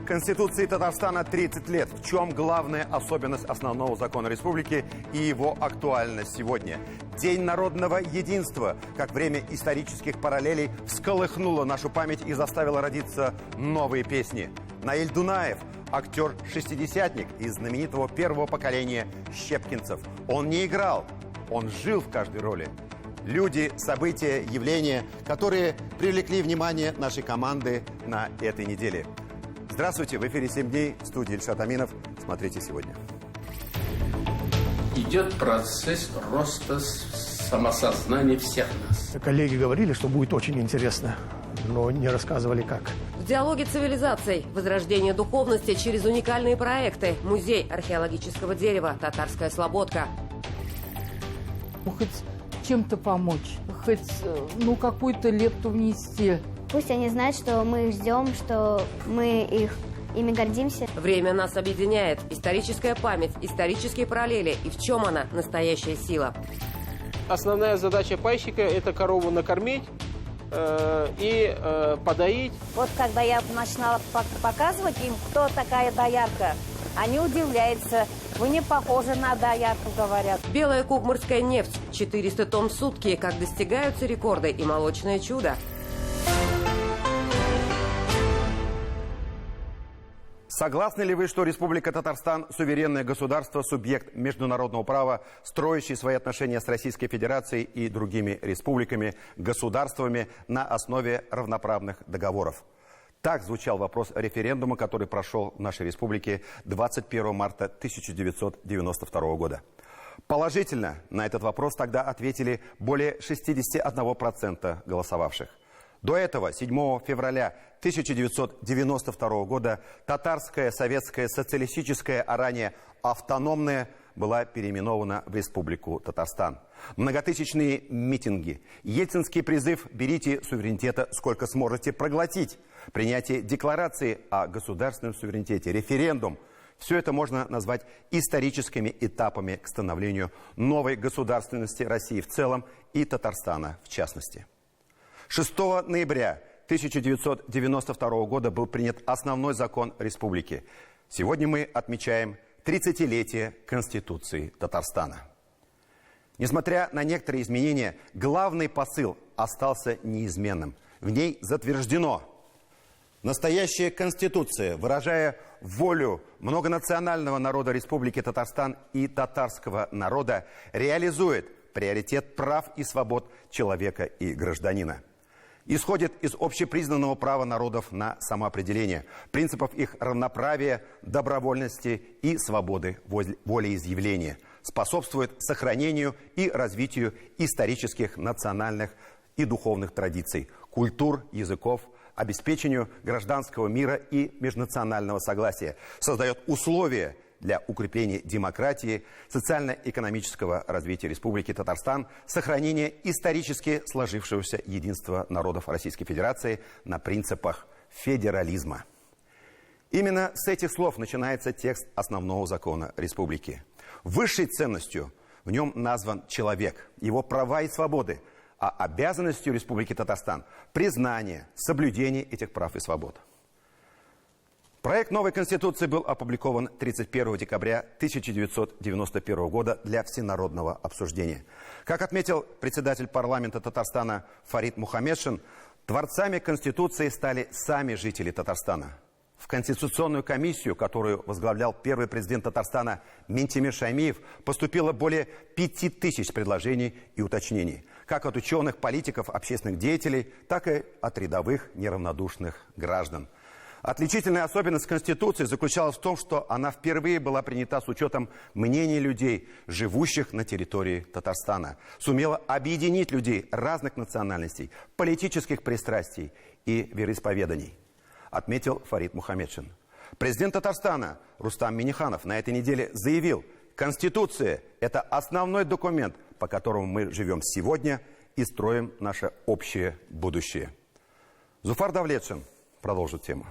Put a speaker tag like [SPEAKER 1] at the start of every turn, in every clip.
[SPEAKER 1] Конституции Татарстана 30 лет. В чем главная особенность основного закона республики и его актуальность сегодня? День народного единства, как время исторических параллелей, всколыхнуло нашу память и заставило родиться новые песни. Наиль Дунаев, актер-шестидесятник из знаменитого первого поколения щепкинцев. Он не играл, он жил в каждой роли. Люди, события, явления, которые привлекли внимание нашей команды на этой неделе. Здравствуйте, в эфире «7 дней», в студии Ильшат Аминов. Смотрите сегодня.
[SPEAKER 2] Идет процесс роста самосознания всех нас.
[SPEAKER 3] Коллеги говорили, что будет очень интересно, но не рассказывали как.
[SPEAKER 4] В диалоге цивилизаций, возрождение духовности через уникальные проекты, музей археологического дерева, татарская слободка.
[SPEAKER 5] Хоть чем-то помочь, хоть какую-то лепту внести.
[SPEAKER 6] Пусть они знают, что мы их ждем, что мы ими гордимся.
[SPEAKER 4] Время нас объединяет. Историческая память, исторические параллели. И в чем она, настоящая сила?
[SPEAKER 7] Основная задача пайщика – это корову накормить и подоить.
[SPEAKER 8] Вот когда я начинала показывать им, кто такая доярка, они удивляются. Вы не похожи на доярку, говорят.
[SPEAKER 4] Белая кукмурская нефть. 400 тонн в сутки. Как достигаются рекорды и молочное чудо.
[SPEAKER 1] Согласны ли вы, что Республика Татарстан – суверенное государство, субъект международного права, строящий свои отношения с Российской Федерацией и другими республиками, государствами на основе равноправных договоров? Так звучал вопрос референдума, который прошел в нашей республике 21 марта 1992 года. Положительно на этот вопрос тогда ответили более 61% голосовавших. До этого, 7 февраля 1992 года, татарская, советская, социалистическая, а ранее автономная, была переименована в Республику Татарстан. Многотысячные митинги, ельцинский призыв «берите суверенитета сколько сможете проглотить», принятие декларации о государственном суверенитете, референдум – все это можно назвать историческими этапами к становлению новой государственности России в целом и Татарстана в частности. 6 ноября 1992 года был принят основной закон республики. Сегодня мы отмечаем 30-летие Конституции Татарстана. Несмотря на некоторые изменения, главный посыл остался неизменным. В ней затверждено: настоящая Конституция, выражая волю многонационального народа Республики Татарстан и татарского народа, реализует приоритет прав и свобод человека и гражданина. Исходит из общепризнанного права народов на самоопределение, принципов их равноправия, добровольности и свободы волеизъявления, способствует сохранению и развитию исторических, национальных и духовных традиций, культур, языков, обеспечению гражданского мира и межнационального согласия, создает условия для укрепления демократии, социально-экономического развития Республики Татарстан, сохранения исторически сложившегося единства народов Российской Федерации на принципах федерализма. Именно с этих слов начинается текст основного закона республики. Высшей ценностью в нем назван человек, его права и свободы, а обязанностью Республики Татарстан – признание, соблюдение этих прав и свобод. Проект новой Конституции был опубликован 31 декабря 1991 года для всенародного обсуждения. Как отметил председатель парламента Татарстана Фарид Мухаммедшин, творцами Конституции стали сами жители Татарстана. В Конституционную комиссию, которую возглавлял первый президент Татарстана Ментимир Шаймиев, поступило более 5000 предложений и уточнений, как от ученых, политиков, общественных деятелей, так и от рядовых неравнодушных граждан. Отличительная особенность Конституции заключалась в том, что она впервые была принята с учетом мнений людей, живущих на территории Татарстана. Сумела объединить людей разных национальностей, политических пристрастий и вероисповеданий, отметил Фарид Мухаммедшин. Президент Татарстана Рустам Минниханов на этой неделе заявил: Конституция – это основной документ, по которому мы живем сегодня и строим наше общее будущее. Зуфар Давлетшин продолжит тему.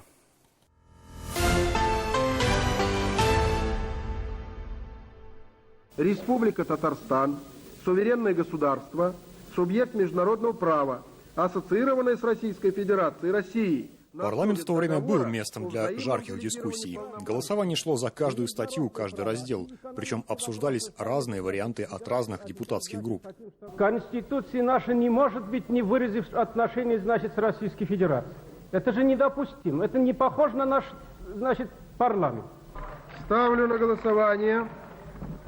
[SPEAKER 9] Республика Татарстан, суверенное государство, субъект международного права, ассоциированное с Российской Федерацией, Россией,
[SPEAKER 10] Парламент в то время был местом для жарких дискуссий. Голосование шло за каждую статью, каждый раздел. Причем обсуждались разные варианты от разных депутатских групп.
[SPEAKER 7] Конституция наша не может быть, не выразив отношений, значит, с Российской Федерацией. Это же недопустимо. Это не похоже на наш, значит, парламент.
[SPEAKER 9] Ставлю на голосование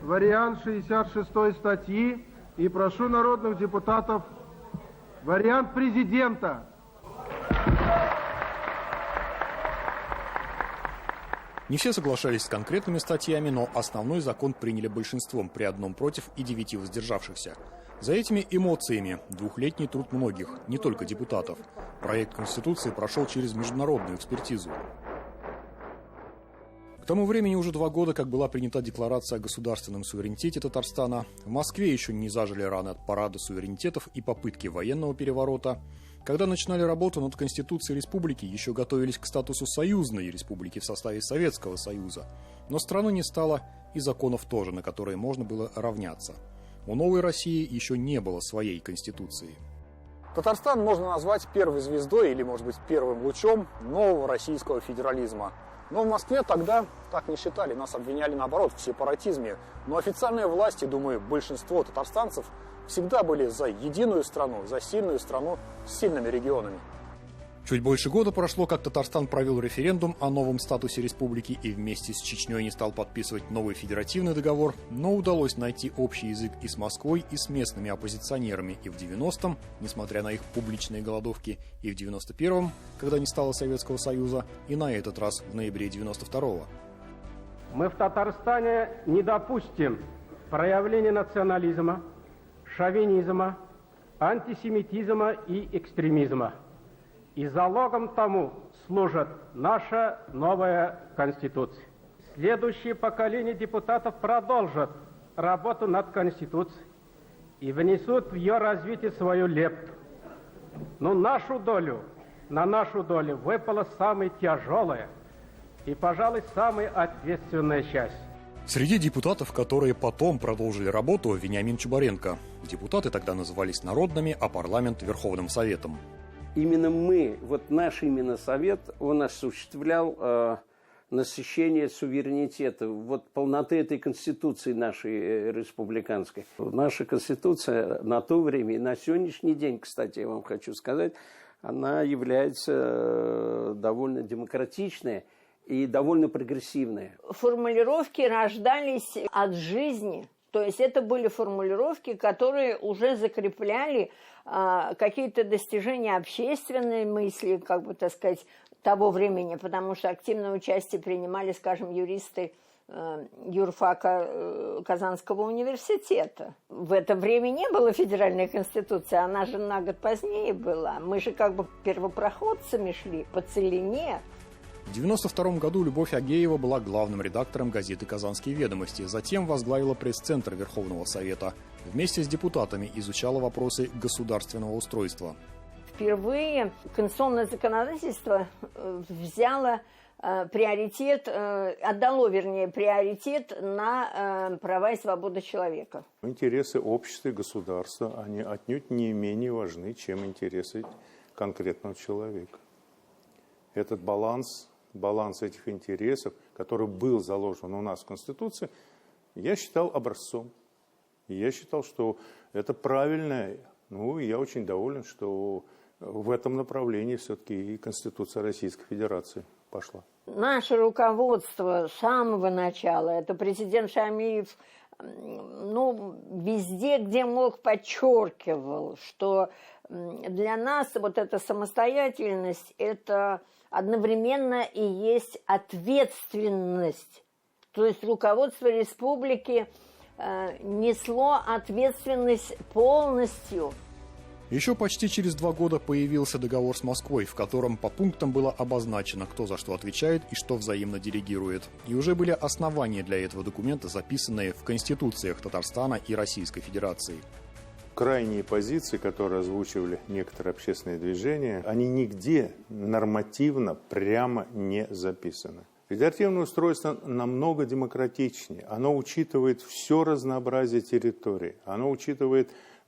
[SPEAKER 9] вариант 66 статьи и прошу народных депутатов вариант президента.
[SPEAKER 10] Не все соглашались с конкретными статьями, но основной закон приняли большинством при 1 против и 9 воздержавшихся. За этими эмоциями двухлетний труд многих, не только депутатов. Проект Конституции прошел через международную экспертизу. К тому времени уже 2 года, как была принята декларация о государственном суверенитете Татарстана. В Москве еще не зажили раны от парада суверенитетов и попытки военного переворота. Когда начинали работу над Конституцией республики, еще готовились к статусу союзной республики в составе Советского Союза. Но страны не стало, и законов тоже, на которые можно было равняться. У новой России еще не было своей Конституции.
[SPEAKER 11] Татарстан можно назвать первой звездой или, может быть, первым лучом нового российского федерализма. Но в Москве тогда так не считали, нас обвиняли, наоборот, в сепаратизме. Но официальные власти, думаю, большинство татарстанцев всегда были за единую страну, за сильную страну с сильными регионами.
[SPEAKER 10] Чуть больше года прошло, как Татарстан провел референдум о новом статусе республики и вместе с Чечней не стал подписывать новый федеративный договор, но удалось найти общий язык и с Москвой, и с местными оппозиционерами и в 90-м, несмотря на их публичные голодовки, и в 91-м, когда не стало Советского Союза, и на этот раз в ноябре 92-го.
[SPEAKER 7] Мы в Татарстане не допустим проявления национализма, шовинизма, антисемитизма и экстремизма. И залогом тому служит наша новая Конституция. Следующее поколение депутатов продолжат работу над Конституцией и внесут в ее развитие свою лепту. Но на нашу долю выпала самая тяжелая и, пожалуй, самая ответственная часть.
[SPEAKER 10] Среди депутатов, которые потом продолжили работу, Вениамин Чубаренко. Депутаты тогда назывались народными, а парламент – Верховным Советом.
[SPEAKER 12] Именно мы, вот наш именно совет, он осуществлял насыщение суверенитета, вот полноты этой конституции нашей республиканской. Наша конституция на то время и на сегодняшний день, кстати, я вам хочу сказать, она является довольно демократичной и довольно прогрессивной.
[SPEAKER 8] Формулировки рождались от жизни. То есть это были формулировки, которые уже закрепляли какие-то достижения общественной мысли, как бы, так сказать, того времени, потому что активное участие принимали, скажем, юристы юрфака Казанского университета. В это время не было федеральной конституции, она же на год позднее была. Мы же как бы первопроходцами шли по целине.
[SPEAKER 10] В 1992 году Любовь Агеева была главным редактором газеты «Казанские ведомости», затем возглавила пресс-центр Верховного Совета. Вместе с депутатами изучала вопросы государственного устройства.
[SPEAKER 8] Впервые конституционное законодательство взяло приоритет, отдало, вернее, приоритет на права и свободы человека.
[SPEAKER 13] Интересы общества и государства, они отнюдь не менее важны, чем интересы конкретного человека. Этот баланс этих интересов, который был заложен у нас в Конституции, я считал образцом. И я считал, что это правильно. Ну, и я очень доволен, что в этом направлении все-таки и Конституция Российской Федерации пошла.
[SPEAKER 8] Наше руководство с самого начала, это президент Шамилев, везде, где мог, подчеркивал, что для нас вот эта самостоятельность, это одновременно и есть ответственность. То есть руководство республики несло ответственность полностью.
[SPEAKER 10] Еще почти через 2 года появился договор с Москвой, в котором по пунктам было обозначено, кто за что отвечает и что взаимно делегирует. И уже были основания для этого документа, записанные в конституциях Татарстана и Российской Федерации.
[SPEAKER 13] Крайние позиции, которые озвучивали некоторые общественные движения, они нигде нормативно прямо не записаны. Федеративное устройство намного демократичнее. Оно учитывает все разнообразие территорий. Оно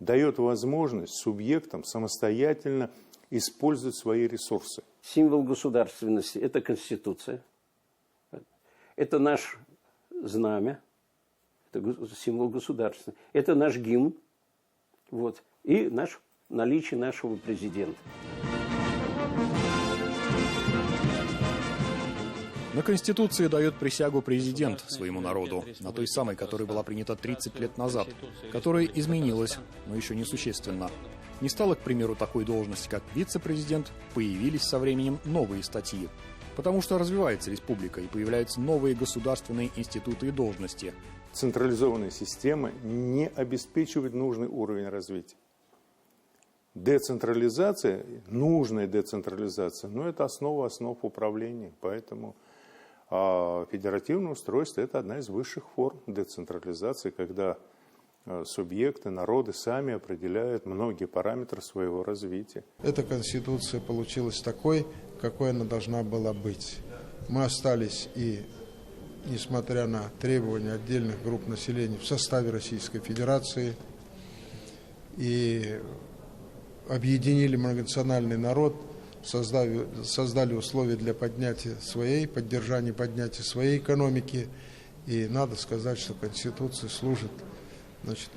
[SPEAKER 13] дает возможность субъектам самостоятельно использовать свои ресурсы.
[SPEAKER 12] Символ государственности – это Конституция, это наш знамя, это символ государственности, это наш гимн, вот, и наличие нашего президента.
[SPEAKER 10] На Конституции дает присягу президент своему народу, на той самой, которая была принята 30 лет назад, которая изменилась, но еще не существенно. Не стало, к примеру, такой должности, как вице-президент, появились со временем новые статьи. Потому что развивается республика и появляются новые государственные институты и должности.
[SPEAKER 13] Централизованная система не обеспечивает нужный уровень развития. Децентрализация, нужная децентрализация, но это основа основ управления, поэтому федеративное устройство – это одна из высших форм децентрализации, когда субъекты, народы сами определяют многие параметры своего развития.
[SPEAKER 14] Эта Конституция получилась такой, какой она должна была быть. Мы остались и, несмотря на требования отдельных групп населения, в составе Российской Федерации и объединили многонациональный народ, создали условия для поддержания поднятия своей экономики. И надо сказать, что Конституция служит,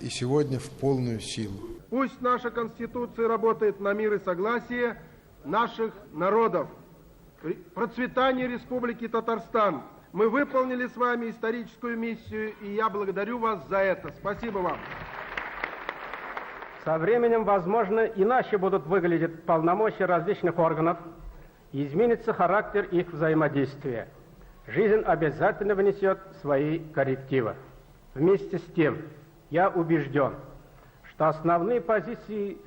[SPEAKER 14] и сегодня в полную силу.
[SPEAKER 9] Пусть наша Конституция работает на мир и согласие наших народов. Процветание Республики Татарстан. Мы выполнили с вами историческую миссию, и я благодарю вас за это. Спасибо вам.
[SPEAKER 7] Со временем, возможно, иначе будут выглядеть полномочия различных органов, и изменится характер их взаимодействия. Жизнь обязательно внесет свои коррективы. Вместе с тем, я убежден, что основные позиции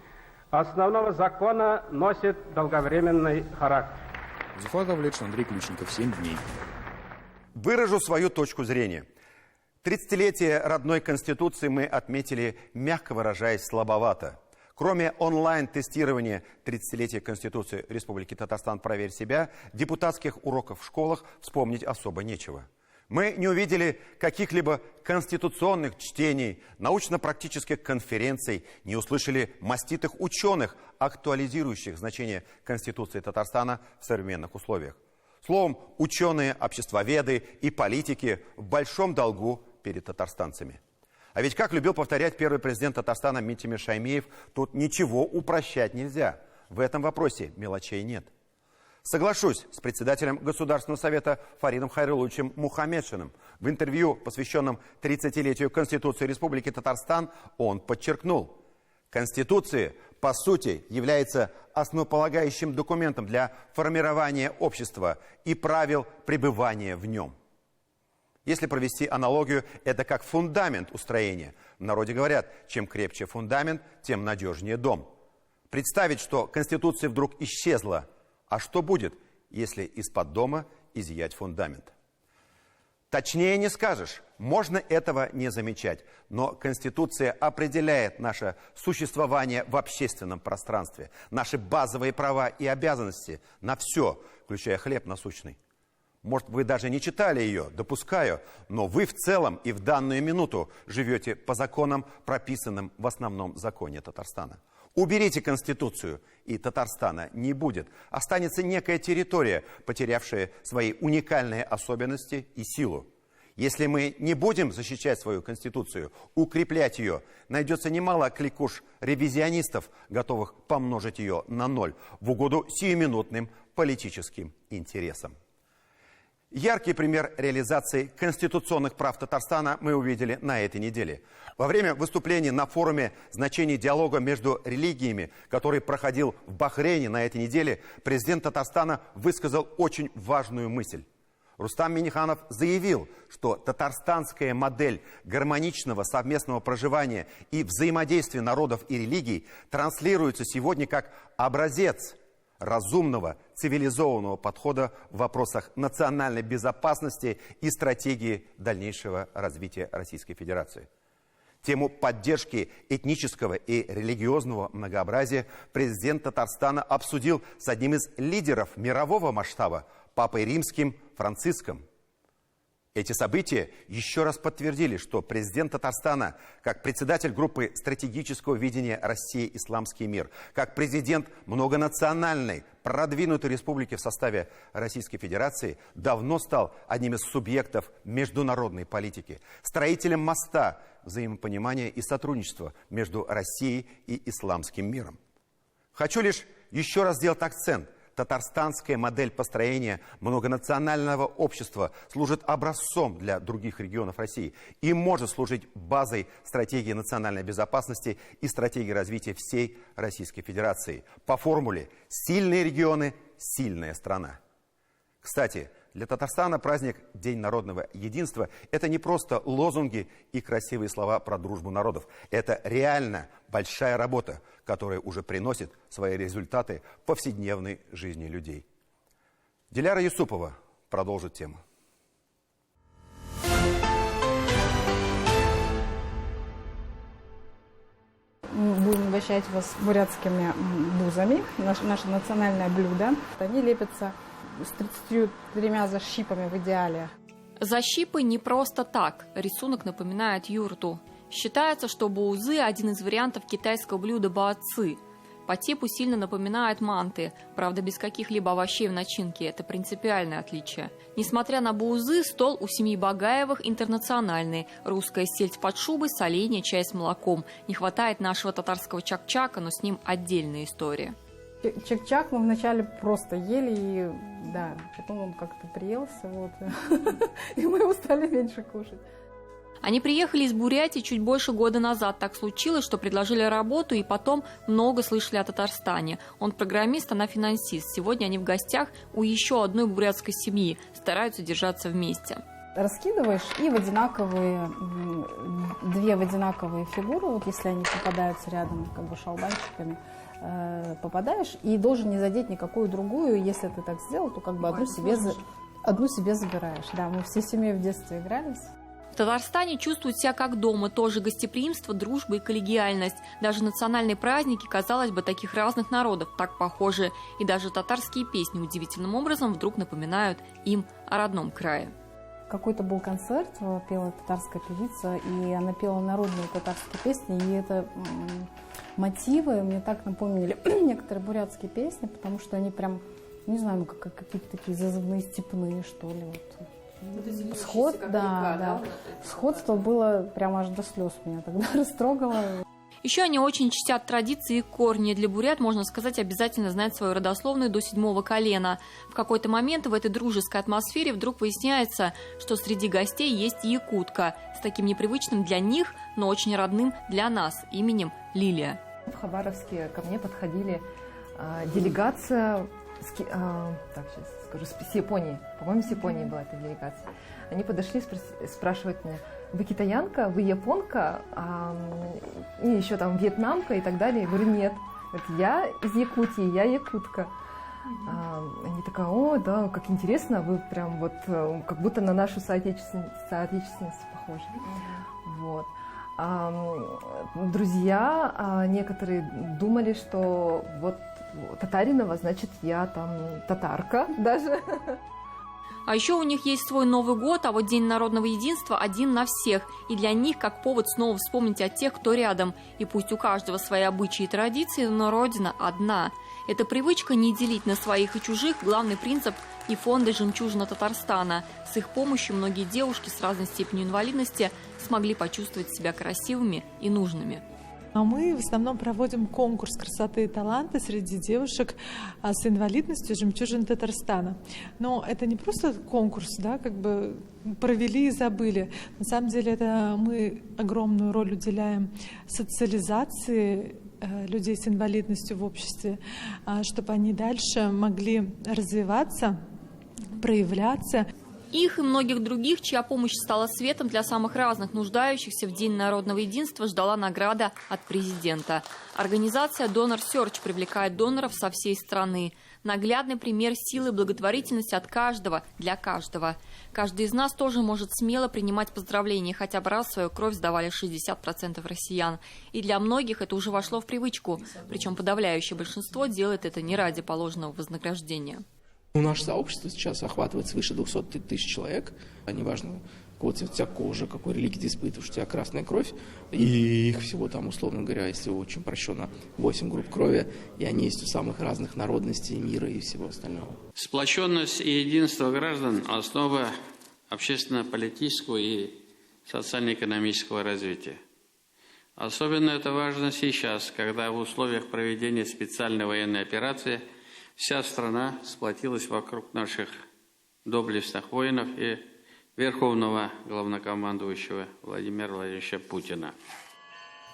[SPEAKER 7] основного закона носят долговременный характер.
[SPEAKER 10] Зуфар Давлетшин, Андрей Ключников, 7 дней.
[SPEAKER 1] Выражу свою точку зрения. 30-летие родной Конституции мы отметили, мягко выражаясь, слабовато. Кроме онлайн-тестирования 30-летия Конституции Республики Татарстан «Проверь себя», депутатских уроков в школах вспомнить особо нечего. Мы не увидели каких-либо конституционных чтений, научно-практических конференций, не услышали маститых ученых, актуализирующих значение Конституции Татарстана в современных условиях. Словом, ученые, обществоведы и политики в большом долгу перед татарстанцами. А ведь, как любил повторять первый президент Татарстана Митимир Шаймиев, тут ничего упрощать нельзя. В этом вопросе мелочей нет. Соглашусь с председателем Государственного совета Фаридом Хайрулловичем Мухаммедшиным. В интервью, посвященном 30-летию Конституции Республики Татарстан, он подчеркнул: Конституция, по сути, является основополагающим документом для формирования общества и правил пребывания в нем. Если провести аналогию, это как фундамент устроения. В народе говорят, чем крепче фундамент, тем надежнее дом. Представить, что Конституция вдруг исчезла, а что будет, если из-под дома изъять фундамент? Точнее не скажешь, можно этого не замечать, но Конституция определяет наше существование в общественном пространстве, наши базовые права и обязанности на все, включая хлеб насущный. Может, вы даже не читали ее, допускаю, но вы в целом и в данную минуту живете по законам, прописанным в основном законе Татарстана. Уберите Конституцию, и Татарстана не будет. Останется некая территория, потерявшая свои уникальные особенности и силу. Если мы не будем защищать свою Конституцию, укреплять ее, найдется немало кликуш ревизионистов, готовых помножить ее на ноль в угоду сиюминутным политическим интересам. Яркий пример реализации конституционных прав Татарстана мы увидели на этой неделе. Во время выступления на форуме «Значение диалога между религиями», который проходил в Бахрейне на этой неделе, президент Татарстана высказал очень важную мысль. Рустам Минниханов заявил, что татарстанская модель гармоничного совместного проживания и взаимодействия народов и религий транслируется сегодня как образец разумного, цивилизованного подхода в вопросах национальной безопасности и стратегии дальнейшего развития Российской Федерации. Тему поддержки этнического и религиозного многообразия президент Татарстана обсудил с одним из лидеров мирового масштаба, Папой Римским Франциском. Эти события еще раз подтвердили, что президент Татарстана, как председатель группы стратегического видения России «Исламский мир», как президент многонациональной, продвинутой республики в составе Российской Федерации, давно стал одним из субъектов международной политики, строителем моста взаимопонимания и сотрудничества между Россией и исламским миром. Хочу лишь еще раз сделать акцент. Татарстанская модель построения многонационального общества служит образцом для других регионов России и может служить базой стратегии национальной безопасности и стратегии развития всей Российской Федерации. По формуле «сильные регионы, сильная страна». Кстати, для Татарстана праздник День народного единства – это не просто лозунги и красивые слова про дружбу народов. Это реально большая работа, которая уже приносит свои результаты в повседневной жизни людей. Диляра Юсупова продолжит тему.
[SPEAKER 15] Будем угощать вас бурятскими бузами. Наше национальное блюдо. Они лепятся с 33 защипами в идеале.
[SPEAKER 16] Защипы не просто так. Рисунок напоминает юрту. Считается, что баузы – один из вариантов китайского блюда баоци. По типу сильно напоминают манты, правда без каких-либо овощей в начинке. Это принципиальное отличие. Несмотря на баузы, стол у семьи Багаевых интернациональный. Русская сельдь под шубой, соленье, чай с молоком. Не хватает нашего татарского чак-чака, но с ним отдельная история.
[SPEAKER 15] Чак-чак мы вначале просто ели, и да, потом он как-то приелся, вот, и мы его стали меньше кушать.
[SPEAKER 16] Они приехали из Бурятии чуть больше года назад. Так случилось, что предложили работу, и потом много слышали о Татарстане. Он программист, она финансист. Сегодня они в гостях у еще одной бурятской семьи. Стараются держаться вместе.
[SPEAKER 15] Раскидываешь, и две в одинаковые фигуры, вот если они попадаются рядом, как бы шалбанчиками, попадаешь, и должен не задеть никакую другую. Если ты так сделал, то как бы одну себе забираешь. Да, мы всей семьей в детстве игрались.
[SPEAKER 16] В Татарстане чувствуют себя как дома, тоже гостеприимство, дружба и коллегиальность. Даже национальные праздники, казалось бы, таких разных народов так похожи. И даже татарские песни удивительным образом вдруг напоминают им о родном крае.
[SPEAKER 15] Какой-то был концерт, пела татарская певица, и она пела народные татарские песни, и это мотивы мне так напомнили некоторые бурятские песни, потому что они прям, не знаю, как какие-то такие зазывные, степные, что ли. Вот. Сходство было прямо аж до слез, меня тогда растрогало.
[SPEAKER 16] Еще они очень чтят традиции и корни. Для бурят, можно сказать, обязательно знать свою родословную до 7-го колена. В какой-то момент в этой дружеской атмосфере вдруг выясняется, что среди гостей есть якутка с таким непривычным для них, но очень родным для нас именем Лилия.
[SPEAKER 17] В Хабаровске ко мне подходили делегация, с Японии. По-моему, с Японии была эта делегация. Они подошли, спрашивают меня: вы китаянка, вы японка, и еще там вьетнамка и так далее. Я говорю: нет, это я из Якутии, я якутка. Они такая: о, да, как интересно, вы прям вот как будто на нашу соотечественницу похожи. Вот. Друзья некоторые думали, что вот Татаринова, значит, я там татарка даже.
[SPEAKER 16] А еще у них есть свой Новый год, а вот День народного единства один на всех. И для них как повод снова вспомнить о тех, кто рядом. И пусть у каждого свои обычаи и традиции, но Родина одна. Эта привычка не делить на своих и чужих – главный принцип и фонда «Жемчужина Татарстана». С их помощью многие девушки с разной степенью инвалидности смогли почувствовать себя красивыми и нужными.
[SPEAKER 18] А мы в основном проводим конкурс красоты и таланта среди девушек с инвалидностью «Жемчужина Татарстана». Но это не просто конкурс, да, как бы провели и забыли. На самом деле это мы огромную роль уделяем социализации людей с инвалидностью в обществе, чтобы они дальше могли развиваться, проявляться.
[SPEAKER 16] Их и многих других, чья помощь стала светом для самых разных нуждающихся в День народного единства, ждала награда от президента. Организация Donor Search привлекает доноров со всей страны. Наглядный пример силы благотворительности от каждого для каждого. Каждый из нас тоже может смело принимать поздравления, хотя бы раз свою кровь сдавали 60% россиян. И для многих это уже вошло в привычку. Причем подавляющее большинство делает это не ради положенного вознаграждения.
[SPEAKER 19] Наше сообщество сейчас охватывает свыше 200 тысяч человек. Неважно, какого цвета у тебя кожа, какой религии ты испытываешь, у тебя красная кровь. И их всего там, условно говоря, если очень прощенно, 8 групп крови. И они есть у самых разных народностей мира и всего остального.
[SPEAKER 2] Сплоченность и единство граждан – основа общественно-политического и социально-экономического развития. Особенно это важно сейчас, когда в условиях проведения специальной военной операции вся страна сплотилась вокруг наших доблестных воинов и Верховного главнокомандующего Владимира Владимировича Путина.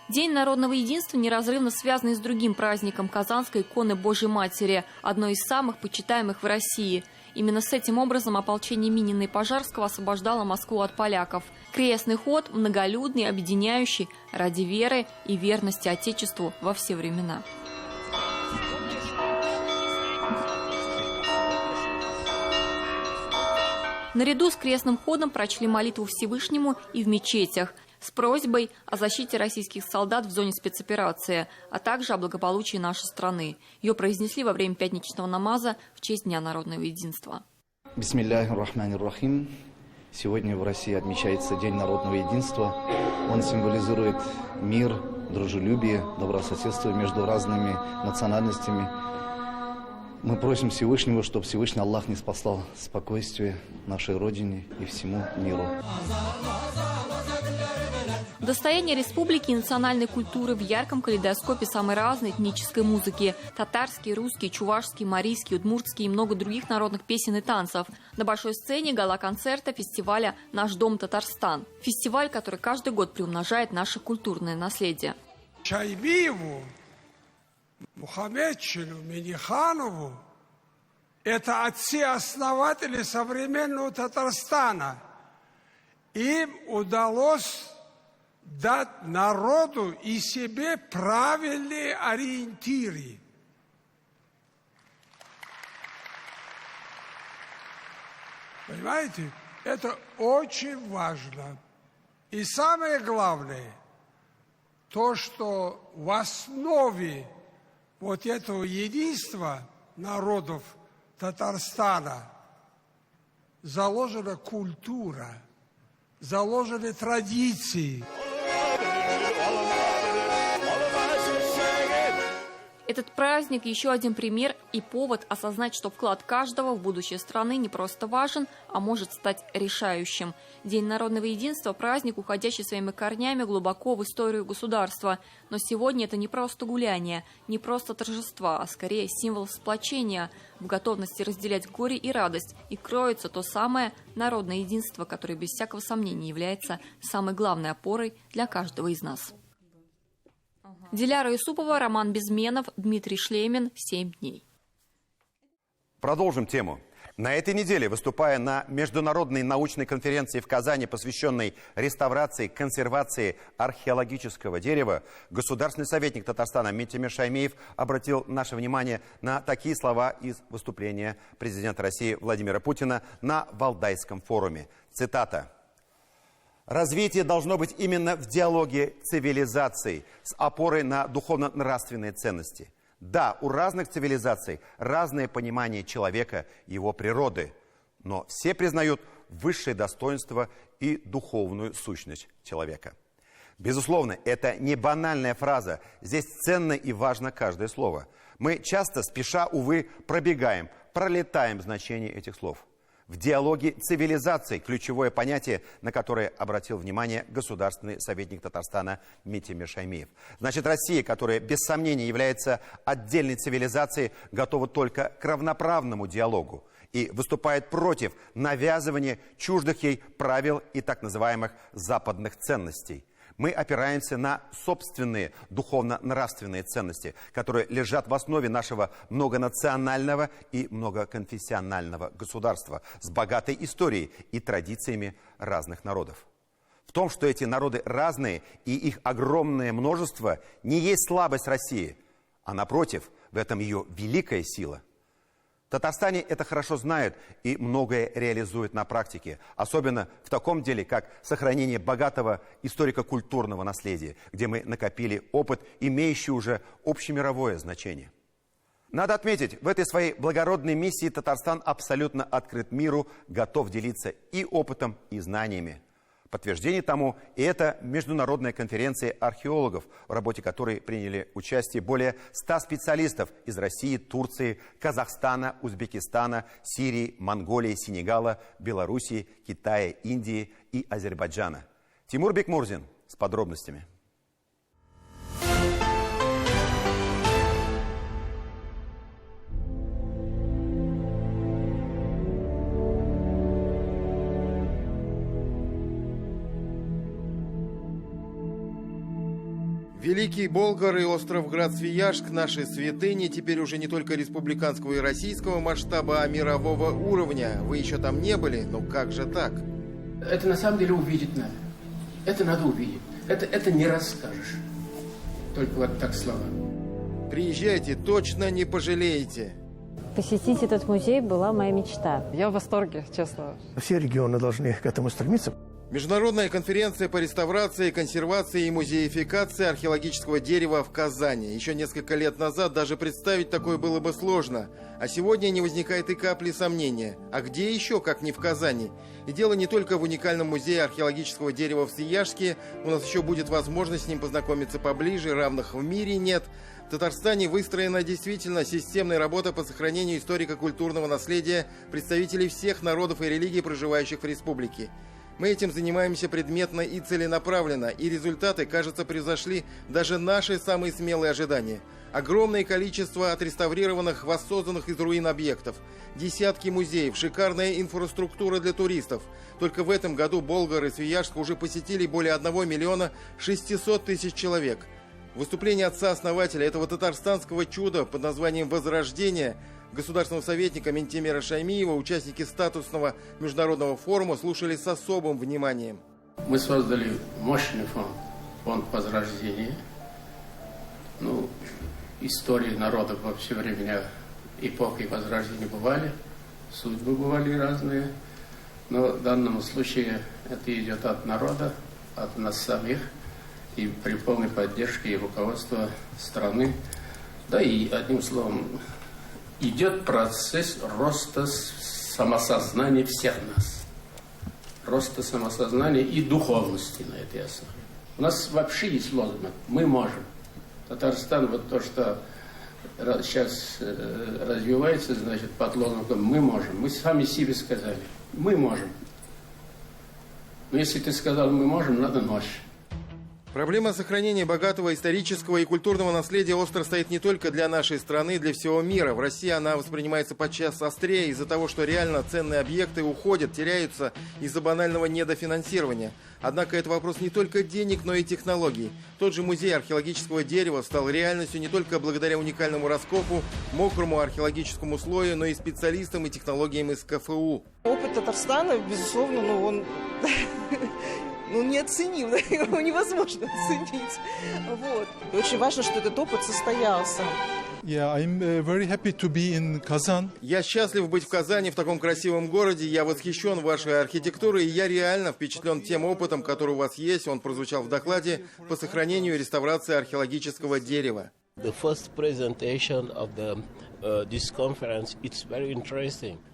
[SPEAKER 16] День народного единства неразрывно связан с другим праздником – Казанской иконы Божьей Матери, одной из самых почитаемых в России. Именно с этим образом ополчение Минина и Пожарского освобождало Москву от поляков. Крестный ход – многолюдный, объединяющий ради веры и верности Отечеству во все времена. Наряду с крестным ходом прочли молитву Всевышнему и в мечетях с просьбой о защите российских солдат в зоне спецоперации, а также о благополучии нашей страны. Ее произнесли во время пятничного намаза в честь Дня народного единства.
[SPEAKER 20] Бисмилляхир-рахманир-рахим. Сегодня в России отмечается День народного единства. Он символизирует мир, дружелюбие, добрососедство между разными национальностями. Мы просим Всевышнего, чтобы Всевышний Аллах не спасал спокойствие нашей Родине и всему миру.
[SPEAKER 16] Достояние республики и национальной культуры в ярком калейдоскопе самой разной этнической музыки. Татарский, русский, чувашский, марийский, удмуртский и много других народных песен и танцев. На большой сцене гала-концерта фестиваля «Наш дом Татарстан». Фестиваль, который каждый год приумножает наше культурное наследие.
[SPEAKER 21] Чайбиеву, Мухаммедчину, Миниханову – это отцы-основатели современного Татарстана. Им удалось дать народу и себе правильные ориентиры. Понимаете? Это очень важно. И самое главное, то, что в основе вот этого единства народов Татарстана заложена культура, заложены традиции.
[SPEAKER 16] Этот праздник – еще один пример и повод осознать, что вклад каждого в будущее страны не просто важен, а может стать решающим. День народного единства – праздник, уходящий своими корнями глубоко в историю государства. Но сегодня это не просто гуляние, не просто торжества, а скорее символ сплочения, в готовности разделять горе и радость. И кроется то самое народное единство, которое без всякого сомнения является самой главной опорой для каждого из нас. Диляра Юсупова, Роман Безменов, Дмитрий Шлемин. 7 дней.
[SPEAKER 1] Продолжим тему. На этой неделе, выступая на международной научной конференции в Казани, посвященной реставрации, консервации археологического дерева, государственный советник Татарстана Митимир Шаймеев обратил наше внимание на такие слова из выступления президента России Владимира Путина на Валдайском форуме. Цитата. «Развитие должно быть именно в диалоге цивилизаций с опорой на духовно-нравственные ценности. Да, у разных цивилизаций разное понимание человека, его природы, но все признают высшее достоинство и духовную сущность человека». Безусловно, это не банальная фраза. Здесь ценно и важно каждое слово. Мы часто, спеша, увы, пролетаем значение этих слов. В диалоге цивилизаций ключевое понятие, на которое обратил внимание государственный советник Татарстана Митимир Шаймеев. Значит, Россия, которая без сомнения является отдельной цивилизацией, готова только к равноправному диалогу и выступает против навязывания чуждых ей правил и так называемых западных ценностей. Мы опираемся на собственные духовно-нравственные ценности, которые лежат в основе нашего многонационального и многоконфессионального государства с богатой историей и традициями разных народов. В том, что эти народы разные и их огромное множество, не есть слабость России, а напротив, в этом ее великая сила. В Татарстане это хорошо знают и многое реализуют на практике, особенно в таком деле, как сохранение богатого историко-культурного наследия, где мы накопили опыт, имеющий уже общемировое значение. Надо отметить, в этой своей благородной миссии Татарстан абсолютно открыт миру, готов делиться и опытом, и знаниями. Подтверждение тому и это международная конференция археологов, в работе которой приняли участие более 100 специалистов из России, Турции, Казахстана, Узбекистана, Сирии, Монголии, Сенегала, Белоруссии, Китая, Индии и Азербайджана. Тимур Бекмурзин с подробностями.
[SPEAKER 3] Великий Болгар и остров Град-Свияжск – наши святыни, теперь уже не только республиканского и российского масштаба, а мирового уровня. Вы еще там не были, но как же так?
[SPEAKER 22] Это на самом деле увидеть надо. Это надо увидеть. Это не расскажешь. Только вот так слова.
[SPEAKER 3] Приезжайте, точно не пожалеете.
[SPEAKER 23] Посетить этот музей была моя мечта.
[SPEAKER 24] Я в восторге, честно.
[SPEAKER 25] Все регионы должны к этому стремиться.
[SPEAKER 3] Международная конференция по реставрации, консервации и музеификации археологического дерева в Казани. Еще несколько лет назад даже представить такое было бы сложно. А сегодня не возникает и капли сомнения. А где еще, как не в Казани? И дело не только в уникальном музее археологического дерева в Свияжске. У нас еще будет возможность с ним познакомиться поближе, равных в мире нет. В Татарстане выстроена действительно системная работа по сохранению историко-культурного наследия представителей всех народов и религий, проживающих в республике. Мы этим занимаемся предметно и целенаправленно, и результаты, кажется, превзошли даже наши самые смелые ожидания. Огромное количество отреставрированных, воссозданных из руин объектов, десятки музеев, шикарная инфраструктура для туристов. Только в этом году Болгар и Свияжск уже посетили более 1 600 000 человек. Выступление отца-основателя этого татарстанского чуда под названием «Возрождение» государственного советника Ментимира Шаймиева участники статусного международного форума слушали с особым вниманием.
[SPEAKER 22] Мы создали мощный фонд Возрождения. Истории народов во все время эпохи Возрождения бывали, судьбы бывали разные. Но в данном случае это идет от народа, от нас самих, и при полной поддержке и руководства страны. Да и, одним словом, идет процесс роста самосознания всех нас. Роста самосознания и духовности на этой основе. У нас вообще есть лозунг «Мы можем». Татарстан, вот то, что сейчас развивается, значит, под лозунгом «Мы можем». Мы сами себе сказали «Мы можем». Но если ты сказал «Мы можем», надо ночь.
[SPEAKER 3] Проблема сохранения богатого исторического и культурного наследия остро стоит не только для нашей страны, для всего мира. В России она воспринимается подчас острее из-за того, что реально ценные объекты уходят, теряются из-за банального недофинансирования. Однако это вопрос не только денег, но и технологий. Тот же музей археологического дерева стал реальностью не только благодаря уникальному раскопу, мокрому археологическому слою, но и специалистам и технологиям из КФУ.
[SPEAKER 26] Опыт Татарстана, безусловно, он... неоценим, его невозможно оценить. Вот. И очень важно, что этот опыт состоялся.
[SPEAKER 3] Я счастлив быть в Казани, в таком красивом городе. Я восхищен вашей архитектурой, и я реально впечатлен тем опытом, который у вас есть. Он прозвучал в докладе по сохранению и реставрации археологического дерева.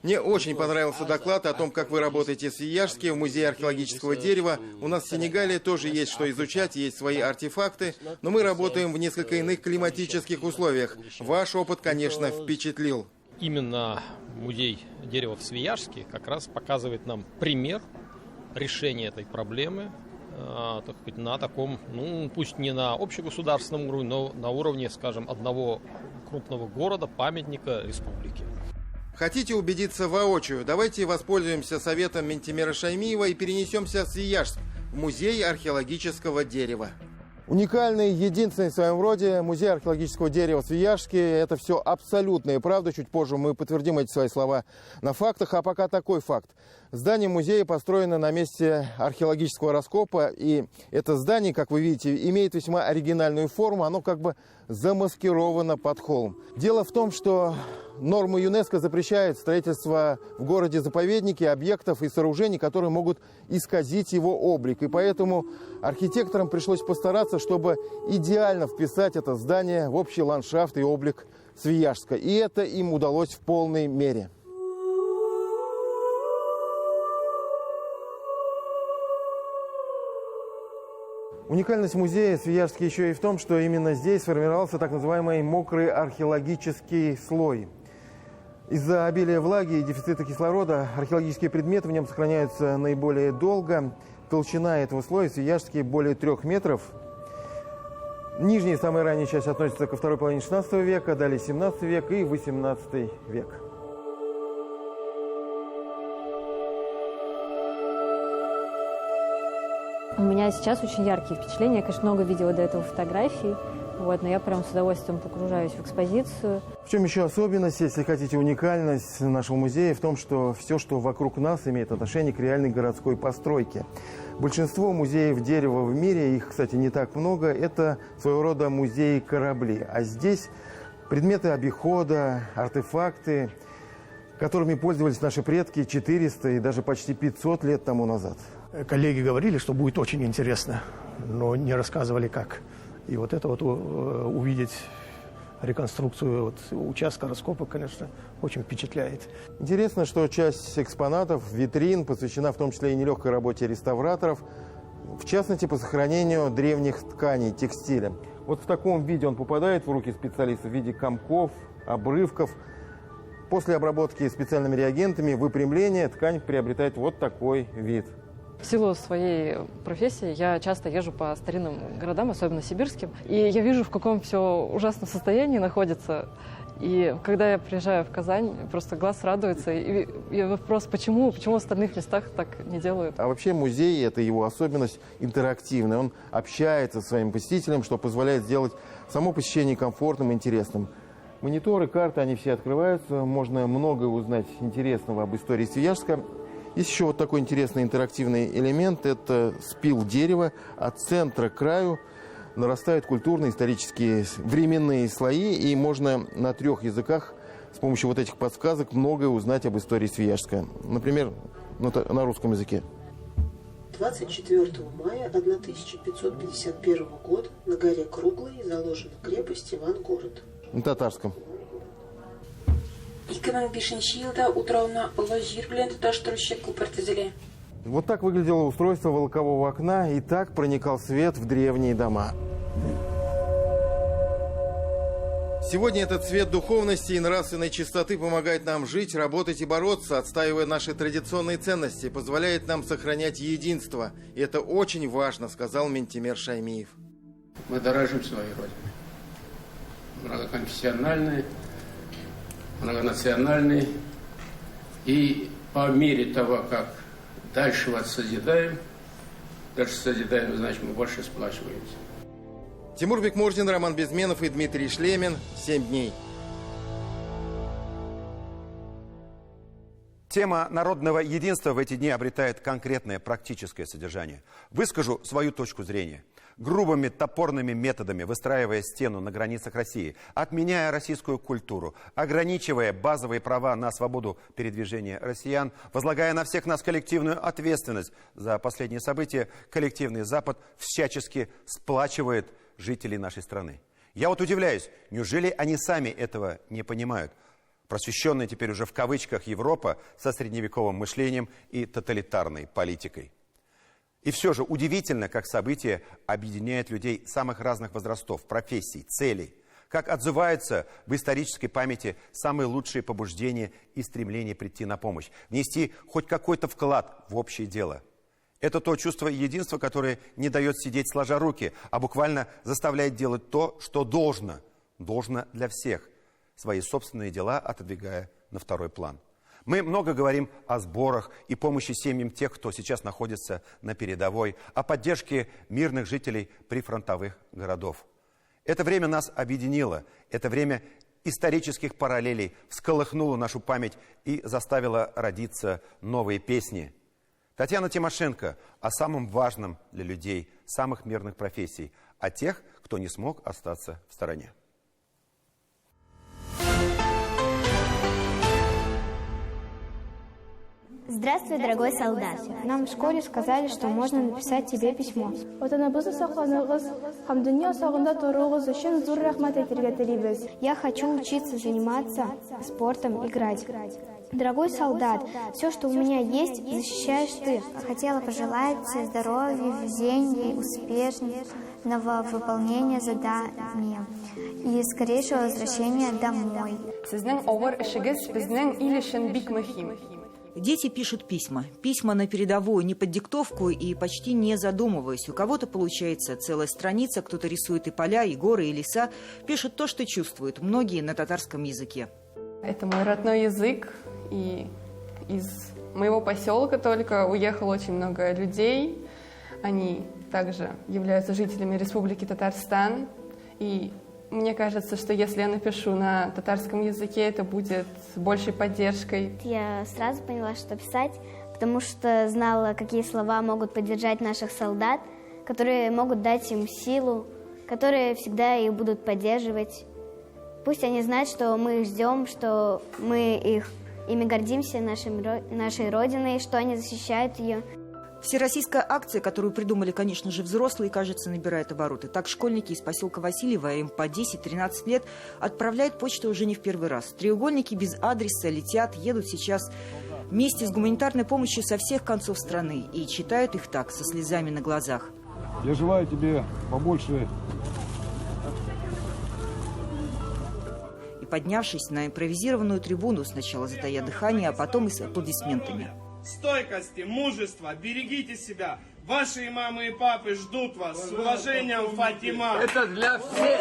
[SPEAKER 3] Мне очень понравился доклад о том, как вы работаете в Свияжске, в Музее археологического дерева. У нас в Сенегале тоже есть что изучать, есть свои артефакты, но мы работаем в несколько иных климатических условиях. Ваш опыт, конечно, впечатлил.
[SPEAKER 27] Именно музей дерева в Свияжске как раз показывает нам пример решения этой проблемы, так сказать, на таком, пусть не на общегосударственном уровне, но на уровне, скажем, одного крупного города, памятника республики.
[SPEAKER 3] Хотите убедиться воочию? Давайте воспользуемся советом Ментимира Шаймиева и перенесемся в Свияжск, в музей археологического дерева. Уникальный, единственный в своем роде музей археологического дерева в Свияжске. Это все абсолютная правда. Чуть позже мы подтвердим эти свои слова на фактах. А пока такой факт. Здание музея построено на месте археологического раскопа, и это здание, как вы видите, имеет весьма оригинальную форму, оно как бы замаскировано под холм. Дело в том, что нормы ЮНЕСКО запрещают строительство в городе-заповеднике объектов и сооружений, которые могут исказить его облик, и поэтому архитекторам пришлось постараться, чтобы идеально вписать это здание в общий ландшафт и облик Свияжска, и это им удалось в полной мере. Уникальность музея Свияжска еще и в том, что именно здесь сформировался так называемый мокрый археологический слой. Из-за обилия влаги и дефицита кислорода археологические предметы в нем сохраняются наиболее долго. Толщина этого слоя в Свияжске более 3 метров. Нижняя, самая ранняя часть относится ко второй половине 16 века, далее 17 век и 18 век.
[SPEAKER 23] У меня сейчас очень яркие впечатления. Я, конечно, много видела до этого фотографий, но я прям с удовольствием погружаюсь в экспозицию.
[SPEAKER 3] В чем еще особенность, если хотите, уникальность нашего музея в том, что все, что вокруг нас, имеет отношение к реальной городской постройке. Большинство музеев дерева в мире, их, кстати, не так много, это своего рода музеи корабли. А здесь предметы обихода, артефакты, которыми пользовались наши предки 400 и даже почти 500 лет тому назад.
[SPEAKER 25] Коллеги говорили, что будет очень интересно, но не рассказывали как. И вот это вот увидеть реконструкцию участка раскопа, конечно, очень впечатляет.
[SPEAKER 3] Интересно, что часть экспонатов, витрин посвящена в том числе и нелегкой работе реставраторов, в частности, по сохранению древних тканей, текстиля. Вот в таком виде он попадает в руки специалистов в виде комков, обрывков. После обработки специальными реагентами, выпрямления, ткань приобретает вот такой вид.
[SPEAKER 4] В силу своей профессии я часто езжу по старинным городам, особенно сибирским, и я вижу, в каком все ужасном состоянии находится. И когда я приезжаю в Казань, просто глаз радуется. И вопрос, почему в остальных местах так не делают?
[SPEAKER 3] А вообще музей, это его особенность, интерактивный. Он общается со своим посетителем, что позволяет сделать само посещение комфортным и интересным. Мониторы, карты, они все открываются. Можно многое узнать интересного об истории Свияжска. Есть еще вот такой интересный интерактивный элемент. Это спил дерева. От центра к краю нарастают культурные, исторические, временные слои. И можно на 3 языках с помощью вот этих подсказок многое узнать об истории Свияжска. Например, на русском языке.
[SPEAKER 5] 24 мая 1551 года на горе Круглой заложена крепость Ивангород.
[SPEAKER 3] На татарском.
[SPEAKER 5] 2005 елда утрауна Улы жер белән тоташтыручы күпер төзелә.
[SPEAKER 3] Вот так выглядело устройство волкового окна, и так проникал свет в древние дома. Сегодня этот цвет духовности и нравственной чистоты помогает нам жить, работать и бороться, отстаивая наши традиционные ценности, позволяет нам сохранять единство. И это очень важно, сказал Ментимер Шаймиев.
[SPEAKER 22] Мы дорожим своей родиной. Многоконфессиональной, многонациональной. И по мере того, как дальше вас созидаем, значит, мы больше сплачиваемся.
[SPEAKER 3] Тимур Бекмурзин, Роман Безменов и Дмитрий Шлемин. 7 дней.
[SPEAKER 1] Тема народного единства в эти дни обретает конкретное практическое содержание. Выскажу свою точку зрения. Грубыми топорными методами выстраивая стену на границах России, отменяя российскую культуру, ограничивая базовые права на свободу передвижения россиян, возлагая на всех нас коллективную ответственность за последние события, коллективный Запад всячески сплачивает жителей нашей страны. Я вот удивляюсь, неужели они сами этого не понимают? Просвещенная теперь уже в кавычках Европа со средневековым мышлением и тоталитарной политикой. И все же удивительно, как событие объединяет людей самых разных возрастов, профессий, целей, как отзываются в исторической памяти самые лучшие побуждения и стремления прийти на помощь, внести хоть какой-то вклад в общее дело. Это то чувство единства, которое не дает сидеть сложа руки, а буквально заставляет делать то, что должно для всех, свои собственные дела отодвигая на второй план. Мы много говорим о сборах и помощи семьям тех, кто сейчас находится на передовой, о поддержке мирных жителей прифронтовых городов. Это время нас объединило, это время исторических параллелей всколыхнула нашу память и заставила родиться новые песни. Татьяна Тимошенко о самом важном для людей, самых мирных профессий, о тех, кто не смог остаться в стороне.
[SPEAKER 6] Здравствуй, дорогой солдат. Нам в школе сказали, что можно написать тебе письмо. Я хочу учиться заниматься спортом, играть. Дорогой солдат, все, что у меня есть, защищаешь ты. Хотела пожелать здоровья, везения, успешного выполнения задания и скорейшего возвращения домой.
[SPEAKER 8] Дети пишут письма. Письма на передовую, не под диктовку и почти не задумываясь. У кого-то получается целая страница, кто-то рисует и поля, и горы, и леса. Пишут то, что чувствуют. Многие на татарском языке.
[SPEAKER 4] Это мой родной язык. И из моего поселка только уехало очень много людей. Они также являются жителями Республики Татарстан. И мне кажется, что если я напишу на татарском языке, это будет большей поддержкой.
[SPEAKER 6] Я сразу поняла, что писать, потому что знала, какие слова могут поддержать наших солдат, которые могут дать им силу, которые всегда их будут поддерживать. Пусть они знают, что мы их ждем, что мы ими гордимся, нашей Родиной, что они защищают ее.
[SPEAKER 8] Всероссийская акция, которую придумали, конечно же, взрослые, кажется, набирает обороты. Так школьники из поселка Васильева, им по 10-13 лет, отправляют почту уже не в первый раз. Треугольники без адреса летят, едут сейчас вместе с гуманитарной помощью со всех концов страны и читают их так, со слезами на глазах.
[SPEAKER 11] Я желаю тебе побольше.
[SPEAKER 8] И поднявшись на импровизированную трибуну, сначала затая дыхание, а потом и с аплодисментами.
[SPEAKER 12] Стойкости, мужества, берегите себя. Ваши мамы и папы ждут вас. С уважением, Фатима. Это для всех.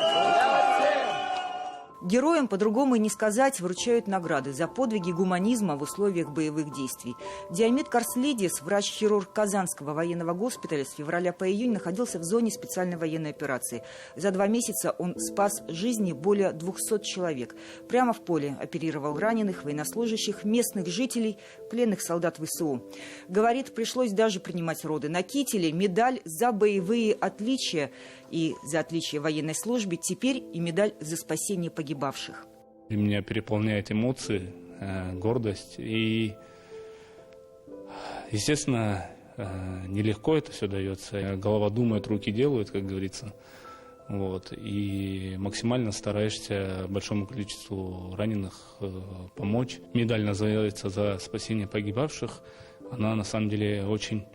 [SPEAKER 8] Героям, по-другому и не сказать, вручают награды за подвиги гуманизма в условиях боевых действий. Диамид Карслидис, врач-хирург Казанского военного госпиталя, с февраля по июнь находился в зоне специальной военной операции. За 2 месяца он спас жизни более 200 человек. Прямо в поле оперировал раненых, военнослужащих, местных жителей, пленных солдат ВСУ. Говорит, пришлось даже принимать роды. На кителе медаль за боевые отличия и за отличие в военной службе, теперь и медаль за спасение погибавших.
[SPEAKER 13] Меня переполняют эмоции, гордость. И, естественно, нелегко это все дается. Голова думает, руки делают, как говорится. Вот. И максимально стараешься большому количеству раненых помочь. Медаль называется «За спасение погибавших». Она, на самом деле, очень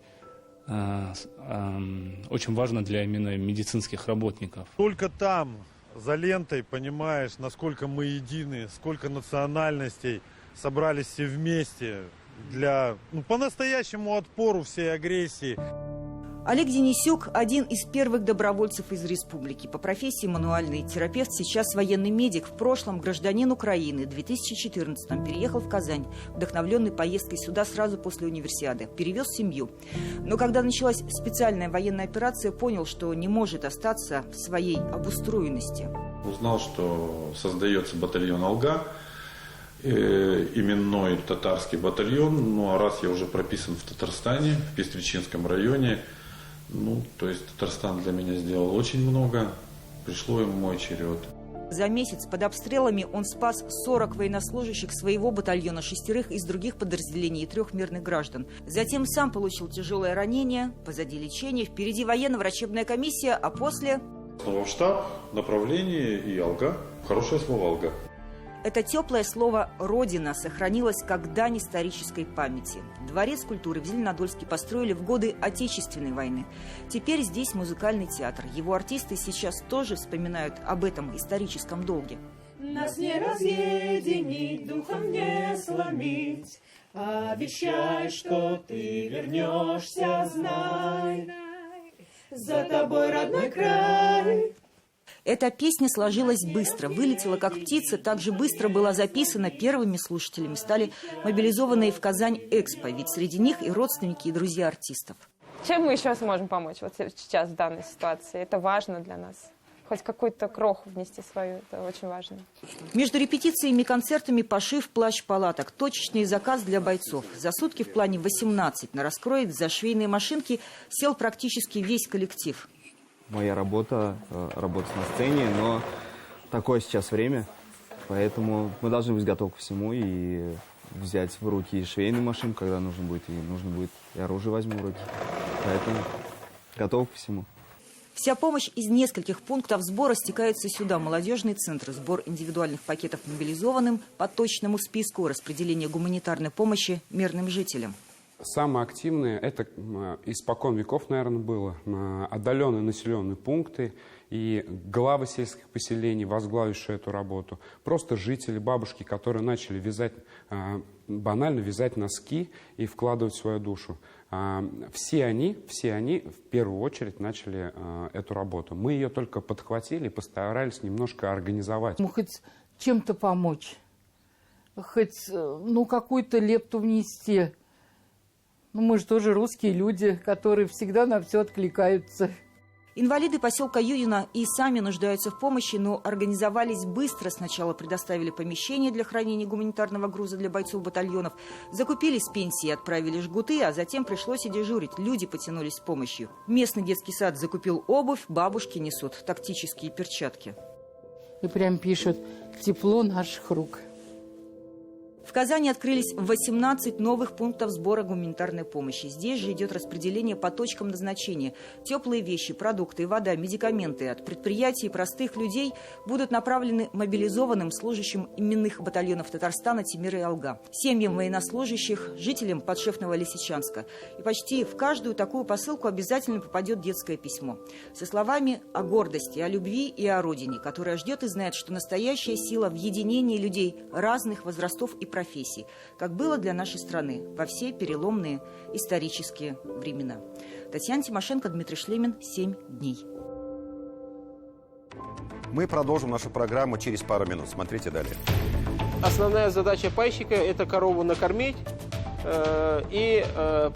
[SPEAKER 13] важно для именно медицинских работников.
[SPEAKER 14] Только там, за лентой, понимаешь, насколько мы едины, сколько национальностей собрались все вместе для по-настоящему отпору всей агрессии.
[SPEAKER 8] Олег Денисюк – один из первых добровольцев из республики. По профессии мануальный терапевт, сейчас военный медик. В прошлом гражданин Украины. В 2014-м переехал в Казань, вдохновленный поездкой сюда сразу после универсиады. Перевез семью. Но когда началась специальная военная операция, понял, что не может остаться в своей обустроенности.
[SPEAKER 24] Узнал, что создается батальон «Алга», именной татарский батальон. Ну а раз я уже прописан в Татарстане, в Пестричинском районе, то есть Татарстан для меня сделал очень много, пришло ему мой черед.
[SPEAKER 8] За месяц под обстрелами он спас 40 военнослужащих своего батальона, 6 из других подразделений и 3 мирных граждан. Затем сам получил тяжелое ранение, позади лечение, впереди военно-врачебная комиссия, а после...
[SPEAKER 24] Снова в штаб, направление и «Алга». Хорошее слово «Алга».
[SPEAKER 8] Это теплое слово «Родина» сохранилось как дань исторической памяти. Дворец культуры в Зеленодольске построили в годы Отечественной войны. Теперь здесь музыкальный театр. Его артисты сейчас тоже вспоминают об этом историческом долге.
[SPEAKER 28] Нас не разъединить, духом не сломить. Обещай, что ты вернешься, знай. За тобой родной край.
[SPEAKER 8] Эта песня сложилась быстро, вылетела как птица, так же быстро была записана. Первыми слушателями стали мобилизованные в Казань Экспо, ведь среди них и родственники, и друзья артистов.
[SPEAKER 29] Чем мы еще сможем помочь вот сейчас в данной ситуации? Это важно для нас.
[SPEAKER 2] хоть какую-то кроху внести свою, это очень важно.
[SPEAKER 8] Между репетициями и концертами пошив плащ-палаток. Точечный заказ для бойцов. За сутки в плане 18. На раскроить за швейные машинки сел практически весь коллектив.
[SPEAKER 7] Моя работа, работать на сцене, но такое сейчас время, поэтому мы должны быть готовы ко всему и взять в руки швейную машинку, когда нужно будет, и оружие возьму в руки. Поэтому готов ко всему.
[SPEAKER 8] Вся помощь из нескольких пунктов сбора стекается сюда. Молодежный центр, сбор индивидуальных пакетов мобилизованным по точному списку, распределение гуманитарной помощи мирным жителям.
[SPEAKER 9] Самое активное, это испокон веков, наверное, было, отдаленные населенные пункты и главы сельских поселений, возглавившие эту работу. Просто жители, бабушки, которые начали вязать, банально вязать носки и вкладывать свою душу. Все они в первую очередь начали эту работу. Мы ее только подхватили и постарались немножко организовать.
[SPEAKER 10] Хоть чем-то помочь, хоть какую-то лепту внести. Мы же тоже русские люди, которые всегда на все откликаются.
[SPEAKER 8] Инвалиды поселка Юдино и сами нуждаются в помощи, но организовались быстро. Сначала предоставили помещение для хранения гуманитарного груза для бойцов батальонов, закупили с пенсии, отправили жгуты, а затем пришлось и дежурить. Люди потянулись с помощью. Местный детский сад закупил обувь, бабушки несут тактические перчатки.
[SPEAKER 10] И прям пишут «Тепло наших рук».
[SPEAKER 8] В Казани открылись 18 новых пунктов сбора гуманитарной помощи. Здесь же идет распределение по точкам назначения. Теплые вещи, продукты, вода, медикаменты от предприятий и простых людей будут направлены мобилизованным служащим именных батальонов Татарстана Темира и Алга, семьям военнослужащих, жителям подшефного Лисичанска. И почти в каждую такую посылку обязательно попадет детское письмо со словами о гордости, о любви и о родине, которая ждет и знает, что настоящая сила в единении людей разных возрастов и профессий, как было для нашей страны во все переломные исторические времена. Татьяна Тимошенко, Дмитрий Шлемин. 7 дней.
[SPEAKER 1] Мы продолжим нашу программу через пару минут. Смотрите далее.
[SPEAKER 15] Основная задача пайщика – это корову накормить и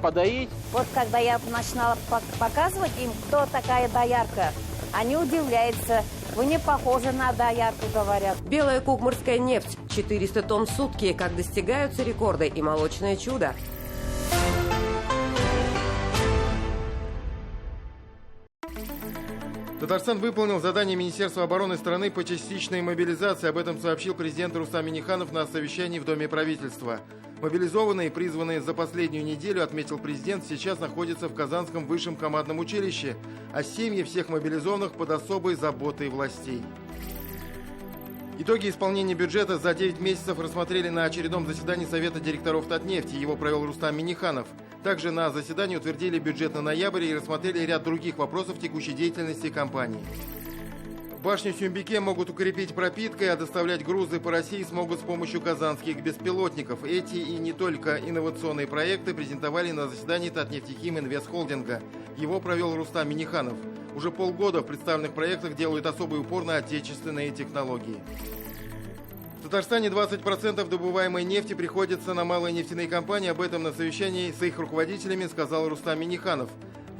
[SPEAKER 15] подоить.
[SPEAKER 17] Вот когда я начинала показывать им, кто такая доярка, они удивляются. Вы не похожи на доярку, говорят.
[SPEAKER 18] Белая кукмурская нефть. 400 тонн в сутки. Как достигаются рекорды и молочное чудо.
[SPEAKER 3] Татарстан выполнил задание Министерства обороны страны по частичной мобилизации. Об этом сообщил президент Рустам Минниханов на совещании в Доме правительства. Мобилизованные, призванные за последнюю неделю, отметил президент, сейчас находятся в Казанском высшем командном училище, а семьи всех мобилизованных под особой заботой властей. Итоги исполнения бюджета за 9 месяцев рассмотрели на очередном заседании Совета директоров Татнефти. Его провел Рустам Минниханов. Также на заседании утвердили бюджет на ноябрь и рассмотрели ряд других вопросов текущей деятельности компании. Башню в Сюмбике могут укрепить пропиткой, а доставлять грузы по России смогут с помощью казанских беспилотников. Эти и не только инновационные проекты презентовали на заседании Татнефтехим Инвестхолдинга. Его провел Рустам Минниханов. Уже полгода в представленных проектах делают особый упор на отечественные технологии. В Татарстане 20% добываемой нефти приходится на малые нефтяные компании. Об этом на совещании с их руководителями сказал Рустам Минниханов.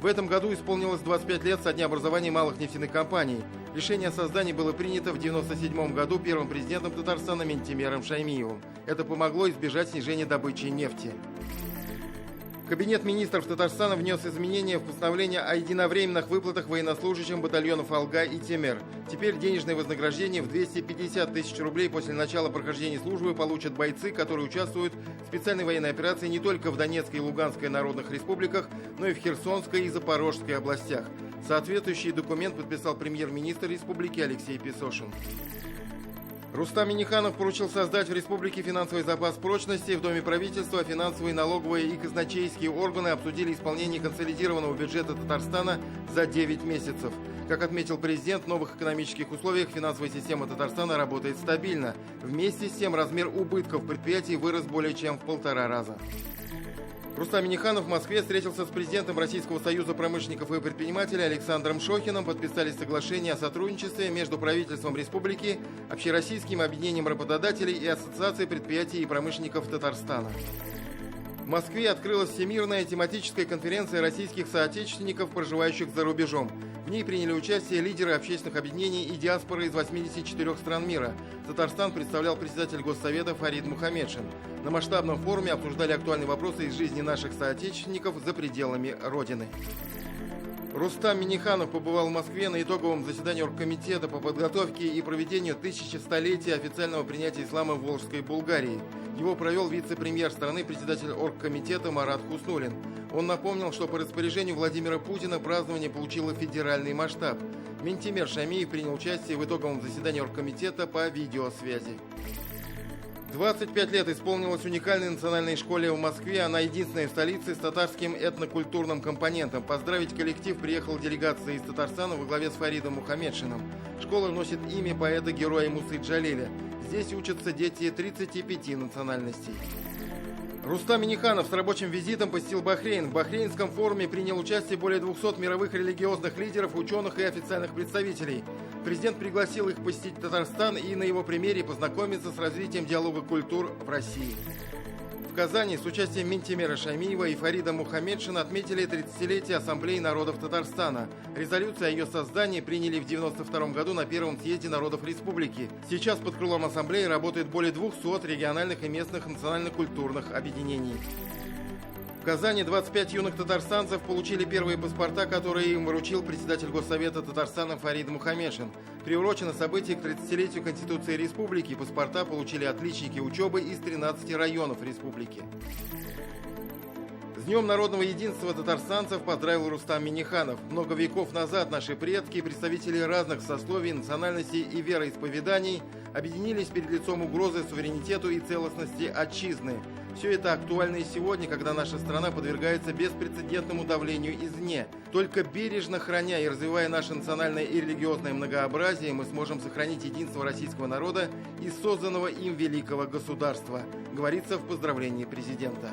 [SPEAKER 3] В этом году исполнилось 25 лет со дня образования малых нефтяных компаний. Решение о создании было принято в 1997 году первым президентом Татарстана Минтимером Шаймиевым. Это помогло избежать снижения добычи нефти. Кабинет министров Татарстана внес изменения в постановление о единовременных выплатах военнослужащим батальонов Алга и Темер. Теперь денежное вознаграждение в 250 тысяч рублей после начала прохождения службы получат бойцы, которые участвуют в специальной военной операции не только в Донецкой и Луганской народных республиках, но и в Херсонской и Запорожской областях. Соответствующий документ подписал премьер-министр республики Алексей Песошин. Рустам Минниханов поручил создать в республике финансовый запас прочности. В Доме правительства финансовые, налоговые и казначейские органы обсудили исполнение консолидированного бюджета Татарстана за 9 месяцев. Как отметил президент, в новых экономических условиях финансовая система Татарстана работает стабильно. Вместе с тем размер убытков предприятий вырос более чем в 1,5 раза. Рустам Минниханов в Москве встретился с президентом Российского союза промышленников и предпринимателей Александром Шохиным. Подписали соглашение о сотрудничестве между правительством республики, Общероссийским объединением работодателей и Ассоциацией предприятий и промышленников Татарстана. В Москве открылась Всемирная тематическая конференция российских соотечественников, проживающих за рубежом. В ней приняли участие лидеры общественных объединений и диаспоры из 84 стран мира. Татарстан представлял председатель Госсовета Фарид Мухаммедшин. На масштабном форуме обсуждали актуальные вопросы из жизни наших соотечественников за пределами Родины. Рустам Минниханов побывал в Москве на итоговом заседании Оргкомитета по подготовке и проведению 1100-летия официального принятия ислама в Волжской Булгарии. Его провел вице-премьер страны, председатель Оргкомитета Марат Хуснуллин. Он напомнил, что по распоряжению Владимира Путина празднование получило федеральный масштаб. Минтимер Шамиев принял участие в итоговом заседании Оргкомитета по видеосвязи. 25 лет исполнилось уникальной национальной школе в Москве. Она единственная в столице с татарским этнокультурным компонентом. Поздравить коллектив приехала делегация из Татарстана во главе с Фаридом Мухаммедшиным. Школа носит имя поэта-героя Мусы Джалиля. Здесь учатся дети 35 национальностей. Рустам Минниханов с рабочим визитом посетил Бахрейн. В Бахрейнском форуме принял участие более 200 мировых религиозных лидеров, ученых и официальных представителей. Президент пригласил их посетить Татарстан и на его примере познакомиться с развитием диалога культур в России. В Казани с участием Минтимера Шамиева и Фарида Мухаммедшина отметили 30-летие Ассамблеи народов Татарстана. Резолюцию о ее создании приняли в 1992 году на Первом съезде народов республики. Сейчас под крылом Ассамблеи работает более 200 региональных и местных национально-культурных объединений. В Казани 25 юных татарстанцев получили первые паспорта, которые им вручил председатель Госсовета Татарстана Фарид Мухаммедшин. Приурочено событие к 30-летию Конституции Республики. Паспорта получили отличники учебы из 13 районов республики. С Днем народного единства татарстанцев поздравил Рустам Минниханов. Много веков назад наши предки, представители разных сословий, национальностей и вероисповеданий, объединились перед лицом угрозы суверенитету и целостности отчизны. Все это актуально и сегодня, когда наша страна подвергается беспрецедентному давлению извне. Только бережно храня и развивая наше национальное и религиозное многообразие, мы сможем сохранить единство российского народа и созданного им великого государства, говорится в поздравлении президента.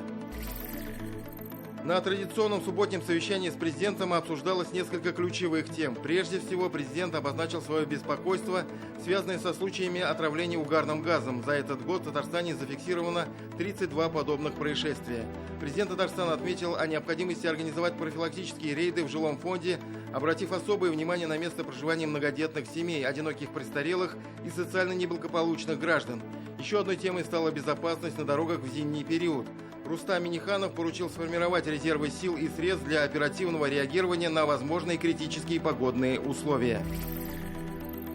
[SPEAKER 3] На традиционном субботнем совещании с президентом обсуждалось несколько ключевых тем. Прежде всего, президент обозначил свое беспокойство, связанное со случаями отравления угарным газом. За этот год в Татарстане зафиксировано 32 подобных происшествия. Президент Татарстана отметил о необходимости организовать профилактические рейды в жилом фонде, обратив особое внимание на место проживания многодетных семей, одиноких престарелых и социально неблагополучных граждан. Еще одной темой стала безопасность на дорогах в зимний период. Рустам Минниханов поручил сформировать резервы сил и средств для оперативного реагирования на возможные критические погодные условия.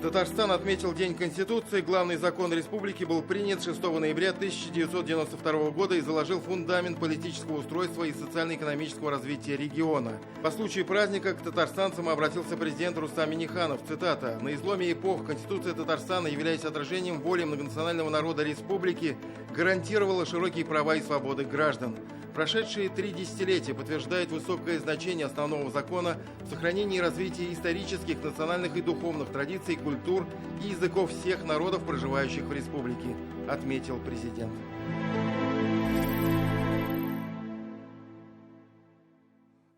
[SPEAKER 3] Татарстан отметил День Конституции. Главный закон республики был принят 6 ноября 1992 года и заложил фундамент политического устройства и социально-экономического развития региона. По случаю праздника к татарстанцам обратился президент Рустам Минниханов. Цитата. «На изломе эпох Конституция Татарстана, являясь отражением воли многонационального народа республики, гарантировала широкие права и свободы граждан. Прошедшие 3 десятилетия подтверждают высокое значение основного закона в сохранении и развитии исторических, национальных и духовных традиций, культур и языков всех народов, проживающих в республике», отметил президент.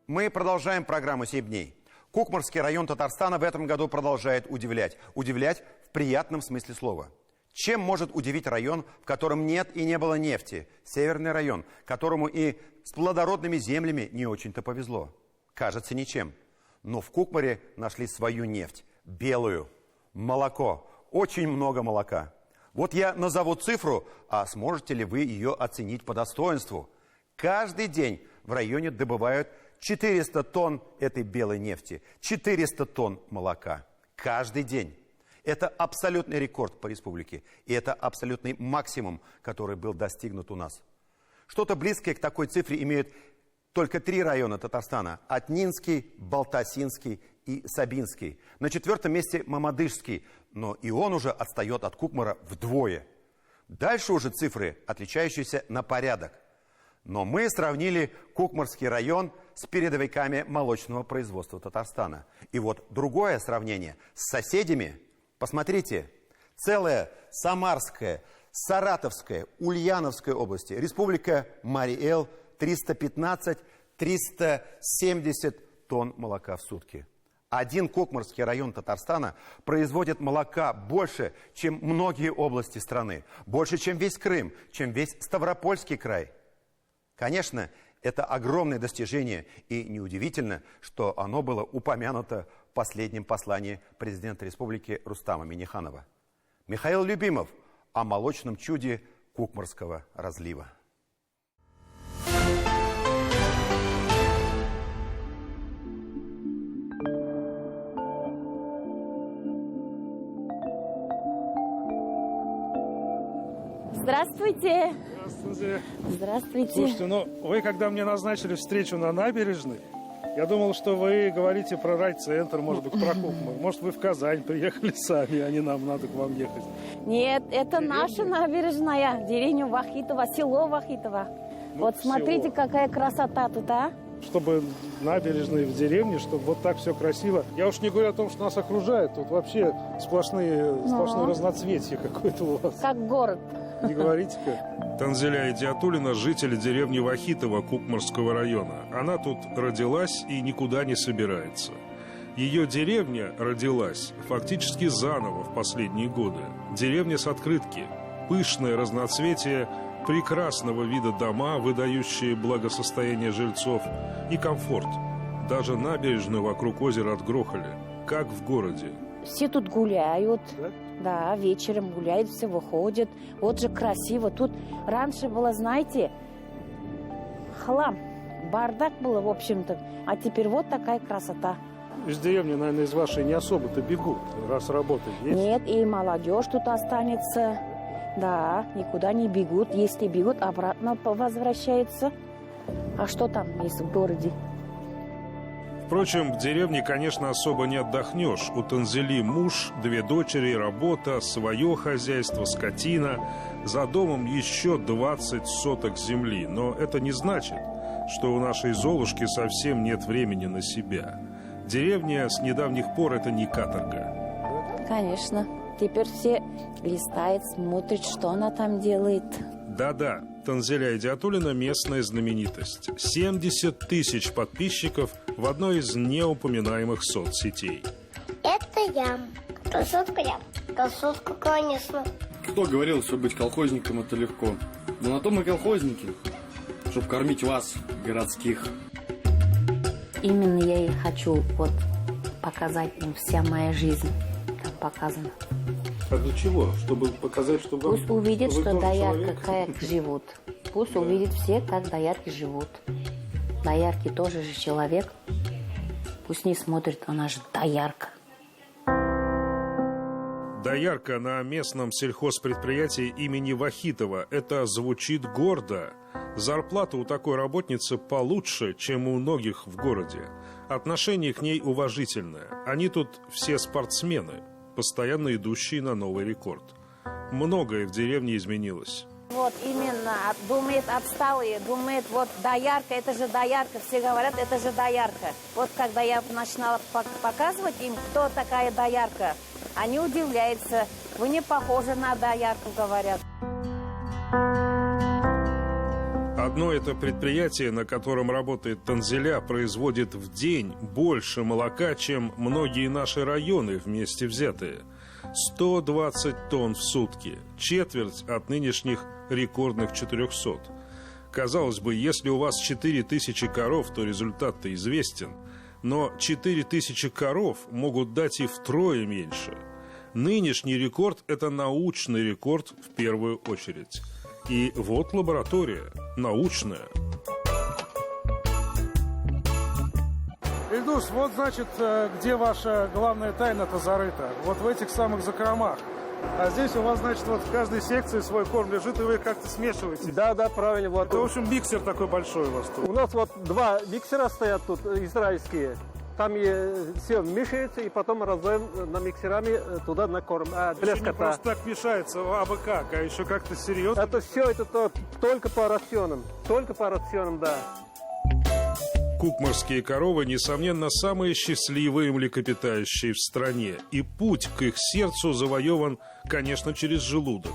[SPEAKER 1] Мы продолжаем программу «7 дней». Кукмарский район Татарстана в этом году продолжает удивлять. Удивлять в приятном смысле слова. Чем может удивить район, в котором нет и не было нефти? Северный район, которому и с плодородными землями не очень-то повезло. Кажется, ничем. Но в Кукмаре нашли свою нефть. Белую. Молоко. Очень много молока. Вот я назову цифру, а сможете ли вы ее оценить по достоинству? Каждый день в районе добывают 400 тонн этой белой нефти. 400 тонн молока. Каждый день. Это абсолютный рекорд по республике. И это абсолютный максимум, который был достигнут у нас. Что-то близкое к такой цифре имеют только 3 района Татарстана. Атнинский, Балтасинский и Сабинский. На 4-м месте Мамадышский. Но и он уже отстает от Кукмара вдвое. Дальше уже цифры, отличающиеся на порядок. Но мы сравнили Кукмарский район с передовиками молочного производства Татарстана. И вот другое сравнение с соседями. Посмотрите, целая Самарская, Саратовская, Ульяновская области, республика Марий-Эл, 315-370 тонн молока в сутки. Один Кукмарский район Татарстана производит молока больше, чем многие области страны, больше, чем весь Крым, чем весь Ставропольский край. Конечно, это огромное достижение, и неудивительно, что оно было упомянуто в последнем послании президента республики Рустама Минниханова. Михаил Любимов о молочном чуде Кукмарского разлива.
[SPEAKER 16] Здравствуйте.
[SPEAKER 19] Здравствуйте.
[SPEAKER 16] Здравствуйте.
[SPEAKER 19] Слушайте, ну вы когда мне назначили встречу на набережной, я думал, что вы говорите про райцентр, может быть, про Кукмар. Может, вы в Казань приехали сами, а не нам надо к вам ехать.
[SPEAKER 16] Нет, это наша набережная, деревня Вахитова, село Вахитова.
[SPEAKER 19] Ну,
[SPEAKER 16] вот смотрите,
[SPEAKER 19] село.
[SPEAKER 16] какая красота тут, а?
[SPEAKER 19] Чтобы набережные в деревне, чтобы вот так все красиво. Я уж не говорю о том, что нас окружает. Тут вообще сплошное разноцветие какое-то у вас.
[SPEAKER 16] Как город.
[SPEAKER 19] Не говорите-ка.
[SPEAKER 20] Танзиля Идиатуллина – житель деревни Вахитова Кукмарского района. Она тут родилась и никуда не собирается. Ее деревня родилась фактически заново в последние годы. Деревня с открытки, пышное разноцветие, прекрасного вида дома, выдающие благосостояние жильцов, и комфорт. Даже набережную вокруг озера отгрохали, как в городе.
[SPEAKER 16] Все тут гуляют. Да, вечером гуляют, все выходят. Вот же красиво. Тут раньше было, знаете, хлам, бардак было, в общем-то. А теперь вот такая красота.
[SPEAKER 19] Из деревни, наверное, из вашей не особо-то бегут, раз работа есть.
[SPEAKER 16] Нет, и молодежь тут останется. Да, никуда не бегут. Если бегут, обратно возвращаются. А что там есть в городе?
[SPEAKER 20] Впрочем, в деревне, конечно, особо не отдохнешь. У Танзили муж, 2 дочери, работа, свое хозяйство, скотина. За домом еще 20 соток земли. Но это не значит, что у нашей Золушки совсем нет времени на себя. Деревня с недавних пор – это не каторга.
[SPEAKER 16] Конечно. Теперь все листают, смотрят, что она там делает.
[SPEAKER 20] Да-да, Танзиля Идиатуллина – местная знаменитость. 70 тысяч подписчиков в одной из неупоминаемых соцсетей.
[SPEAKER 21] Это я. Красотка я. Красотка, конечно.
[SPEAKER 23] Кто говорил, что быть колхозником это легко? Но на то мы колхозники, чтобы кормить вас, городских.
[SPEAKER 16] Именно я и хочу вот показать им вся моя жизнь. Там показано.
[SPEAKER 19] А для чего? Чтобы показать, что
[SPEAKER 16] Пусть увидят, что доярка как живут. Пусть увидят все, как доярки живут. Доярки тоже же человек. Пусть не смотрят, она же доярка.
[SPEAKER 20] Доярка на местном сельхозпредприятии имени Вахитова. Это звучит гордо. Зарплата у такой работницы получше, чем у многих в городе. Отношение к ней уважительное. Они тут все спортсмены, постоянно идущие на новый рекорд. Многое в деревне изменилось.
[SPEAKER 17] Вот именно, думает отсталые, думает, вот доярка, это же доярка, все говорят, это же доярка. Вот когда я начинала показывать им, кто такая доярка, они удивляются, вы не похожи на доярку, говорят.
[SPEAKER 20] Одно это предприятие, на котором работает Танзиля, производит в день больше молока, чем многие наши районы вместе взятые. 120 тонн в сутки, четверть от нынешних рекордных 400. Казалось бы, если у вас 4000 коров, то результат-то известен. Но 4000 коров могут дать и втрое меньше. Нынешний рекорд – это научный рекорд в первую очередь. И вот лаборатория, научная.
[SPEAKER 19] Ильдус, вот, значит, где ваша главная тайна-то зарыта. Вот в этих самых закромах. А здесь у вас, значит, вот в каждой секции свой корм лежит, и вы как-то смешиваете.
[SPEAKER 25] Да, правильно. Вот.
[SPEAKER 19] Это, в общем, миксер такой большой у вас тут.
[SPEAKER 25] У нас вот 2 миксера стоят тут, израильские. Там все мешается, и потом раздаем на миксерами туда на корм. Для скота.
[SPEAKER 19] Не просто так мешается, абы как, а еще как-то серьезно.
[SPEAKER 25] Это все, это только по рационам. Только по рационам, да.
[SPEAKER 20] Кукмарские коровы, несомненно, самые счастливые млекопитающие в стране. И путь к их сердцу завоеван, конечно, через желудок.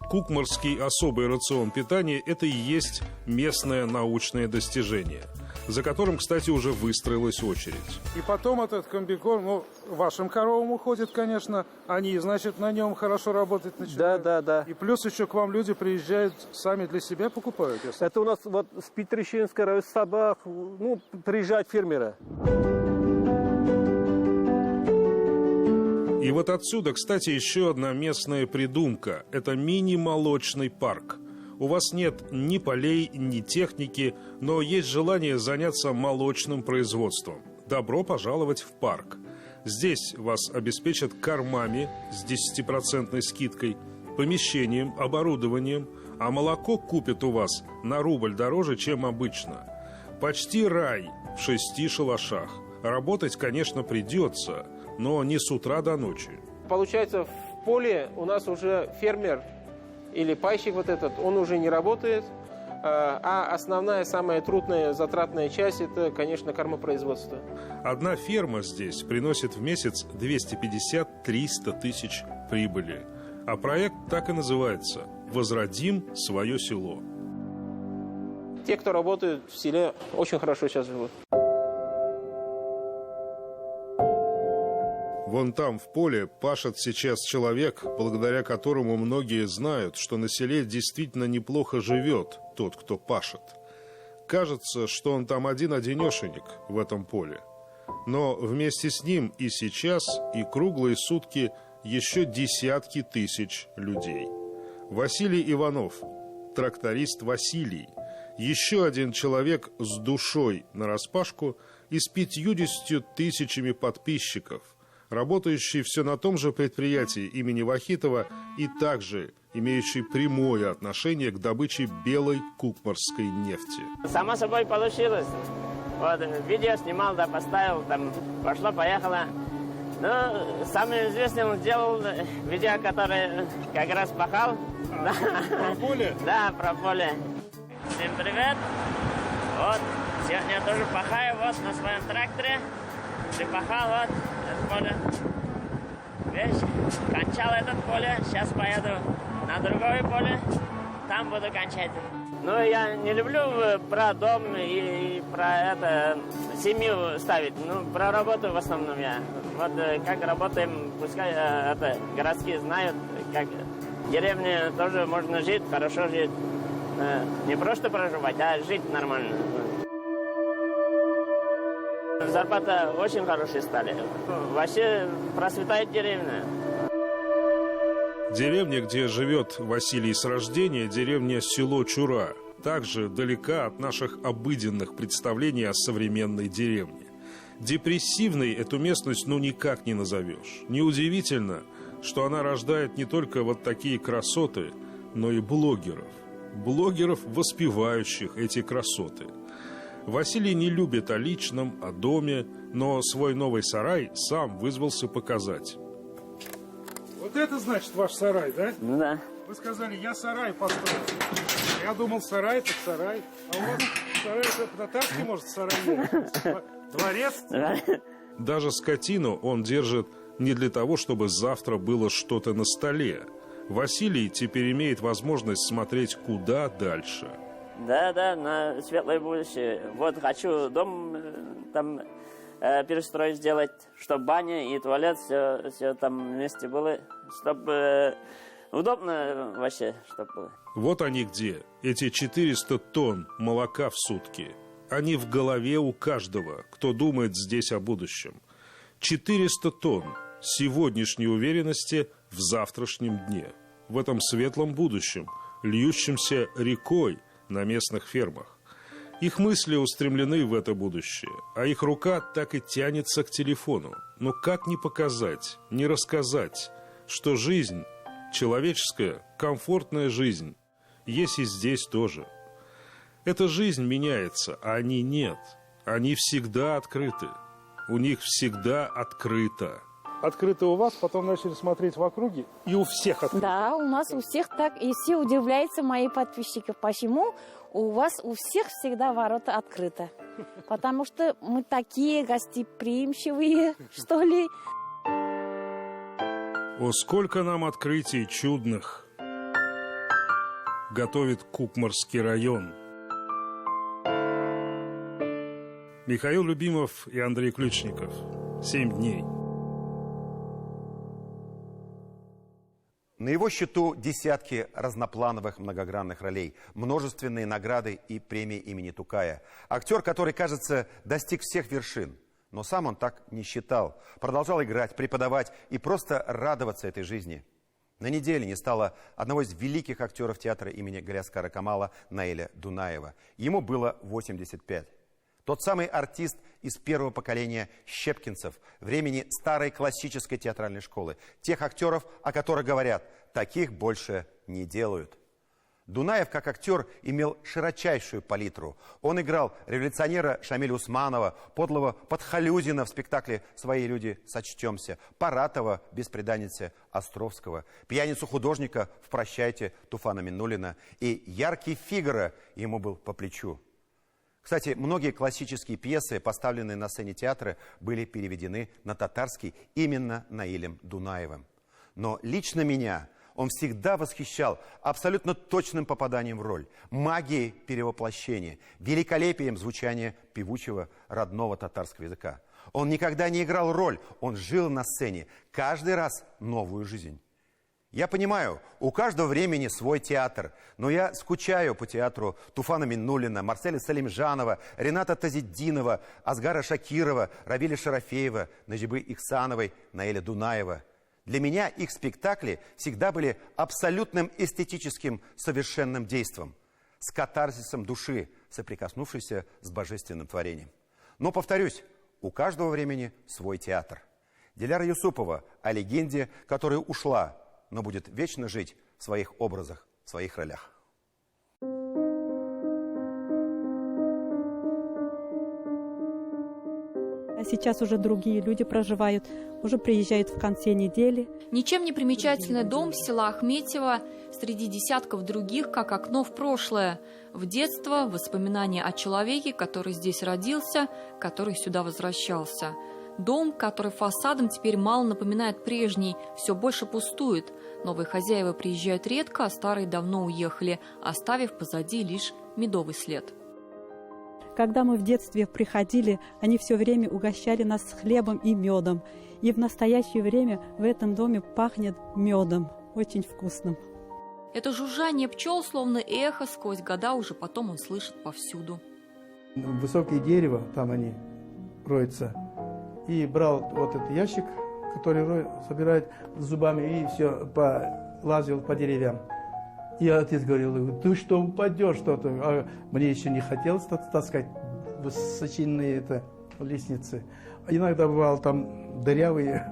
[SPEAKER 20] Кукмарский особый рацион питания – это и есть местное научное достижение. за которым, кстати, уже выстроилась очередь.
[SPEAKER 19] И потом этот комбикорм, ну, вашим коровам уходит, конечно, они, значит, на нем хорошо работать начинают.
[SPEAKER 25] Да.
[SPEAKER 19] И плюс еще к вам люди приезжают, сами для себя покупают. Если...
[SPEAKER 25] Это у нас вот с Петрищинска, с собак, ну, приезжают фермеры.
[SPEAKER 20] И вот отсюда, кстати, еще одна местная придумка. Это мини-молочный парк. У вас нет ни полей, ни техники, но есть желание заняться молочным производством. Добро пожаловать в парк. Здесь вас обеспечат кормами с 10% скидкой, помещением, оборудованием, а молоко купят у вас на рубль дороже, чем обычно. Почти рай в 6 шалашах. Работать, конечно, придется, но не с утра до ночи.
[SPEAKER 15] Получается, в поле у нас уже фермер или пайщик вот этот, он уже не работает, а основная, самая трудная, затратная часть – это, конечно, кормопроизводство.
[SPEAKER 20] Одна ферма здесь приносит в месяц 250-300 тысяч прибыли. А проект так и называется «Возродим свое село».
[SPEAKER 15] Те, кто работает в селе, очень хорошо сейчас живут.
[SPEAKER 20] Вон там, в поле, пашет сейчас человек, благодаря которому многие знают, что на селе действительно неплохо живет тот, кто пашет. Кажется, что он там один-одинешенек в этом поле. Но вместе с ним и сейчас, и круглые сутки еще десятки тысяч людей. Василий Иванов, тракторист Василий, еще один человек с душой нараспашку и с 50 тысячами подписчиков, работающий все на том же предприятии имени Вахитова и также имеющий прямое отношение к добыче белой кукмарской нефти.
[SPEAKER 4] Само собой получилось. Вот, видео снимал, да, поставил, там, пошло-поехало. Ну, самым известным он сделал видео, которое как раз пахал.
[SPEAKER 19] Про поле?
[SPEAKER 4] Да, про поле. Всем привет. Вот, сегодня я тоже пахаю, вот, на своем тракторе. Припахал, вот, это поле. Видишь, кончал это поле, сейчас поеду на другое поле, там буду кончать. Ну, я не люблю про дом и про это, семью ставить, ну, про работу в основном я. Вот как работаем, пускай это, городские знают, как в деревне тоже можно жить, хорошо жить. Не просто проживать, а жить нормально. Зарплата очень хорошие стали. Вообще процветает деревня.
[SPEAKER 20] Деревня, где живет Василий с рождения, деревня село Чура, также далека от наших обыденных представлений о современной деревне. Депрессивной эту местность ну никак не назовешь. Неудивительно, что она рождает не только вот такие красоты, но и блогеров. Блогеров, воспевающих эти красоты. Василий не любит о личном, о доме, но свой новый сарай сам вызвался показать.
[SPEAKER 19] Вот это значит ваш сарай, да?
[SPEAKER 4] Ну да.
[SPEAKER 19] Вы сказали, я сарай построил. Я думал, сарай так сарай. А у вас сарай это по-татарски, может, сарай? Дворец?
[SPEAKER 20] Даже скотину он держит не для того, чтобы завтра было что-то на столе. Василий теперь имеет возможность смотреть куда дальше.
[SPEAKER 4] Да, на светлое будущее. Вот хочу дом там перестроить, сделать, чтобы баня и туалет, все там вместе было, чтобы удобно вообще, чтобы было.
[SPEAKER 20] Вот они где, эти 400 тонн молока в сутки. Они в голове у каждого, кто думает здесь о будущем. 400 тонн сегодняшней уверенности в завтрашнем дне, в этом светлом будущем, льющемся рекой на местных фермах. Их мысли устремлены в это будущее, а их рука так и тянется к телефону. Но как не показать, не рассказать, что жизнь, человеческая, комфортная жизнь, есть и здесь тоже. Эта жизнь меняется, а они нет. Они всегда открыты. У них всегда открыто.
[SPEAKER 19] Открыто у вас, потом начали смотреть в округе, и у всех открыто.
[SPEAKER 16] Да, у нас у всех так, и все удивляются, мои подписчики, почему у вас у всех всегда ворота открыты. Потому что мы такие гостеприимчивые, что ли.
[SPEAKER 20] О, сколько нам открытий чудных готовит Кукмарский район. Михаил Любимов и Андрей Ключников. 7 дней.
[SPEAKER 1] На его счету десятки разноплановых многогранных ролей, множественные награды и премии имени Тукая. Актер, который, кажется, достиг всех вершин. Но сам он так не считал. Продолжал играть, преподавать и просто радоваться этой жизни. На неделе не стало одного из великих актеров театра имени Галиаскара Камала Наиля Дунаева. Ему было 85. Тот самый артист из первого поколения щепкинцев, времени старой классической театральной школы. Тех актеров, о которых говорят, таких больше не делают. Дунаев, как актер, имел широчайшую палитру. Он играл революционера Шамиля Усманова, подлого Подхалюзина в спектакле «Свои люди, сочтемся», Паратова в «Бесприданнице» Островского, пьяницу художника в «Прощайте» Туфана Миннуллина и яркий Фигаро ему был по плечу. Кстати, многие классические пьесы, поставленные на сцене театра, были переведены на татарский именно Наилем Дунаевым. Но лично меня он всегда восхищал абсолютно точным попаданием в роль, магией перевоплощения, великолепием звучания певучего родного татарского языка. Он никогда не играл роль, он жил на сцене, каждый раз новую жизнь. Я понимаю, у каждого времени свой театр, но я скучаю по театру Туфана Миннуллина, Марселя Салимжанова, Рената Тазиддинова, Асгара Шакирова, Равиля Шарафеева, Наджибы Ихсановой, Наиля Дунаева. Для меня их спектакли всегда были абсолютным эстетическим совершенным действом, с катарсисом души, соприкоснувшейся с божественным творением. Но, повторюсь, у каждого времени свой театр. Диляра Юсупова о легенде, которая ушла, но будет вечно жить в своих образах, в своих ролях.
[SPEAKER 5] А сейчас уже другие люди проживают, уже приезжают в конце недели.
[SPEAKER 6] Ничем не примечательный дом села Ахметьево среди десятков других, как окно в прошлое. В детство воспоминания о человеке, который здесь родился, который сюда возвращался. Дом, который фасадом теперь мало напоминает прежний, все больше пустует. Новые хозяева приезжают редко, а старые давно уехали, оставив позади лишь медовый след.
[SPEAKER 5] Когда мы в детстве приходили, они все время угощали нас хлебом и медом. И в настоящее время в этом доме пахнет медом, очень вкусным.
[SPEAKER 6] Это жужжание пчел, словно эхо, сквозь года уже потом он слышит повсюду.
[SPEAKER 11] Высокие дерева, там они роются. И брал вот этот ящик, который собирает зубами, и все лазил по деревьям. И отец говорил: ты что, упадешь что-то? А мне еще не хотелось таскать высоченные лестницы. Иногда бывало там дырявые,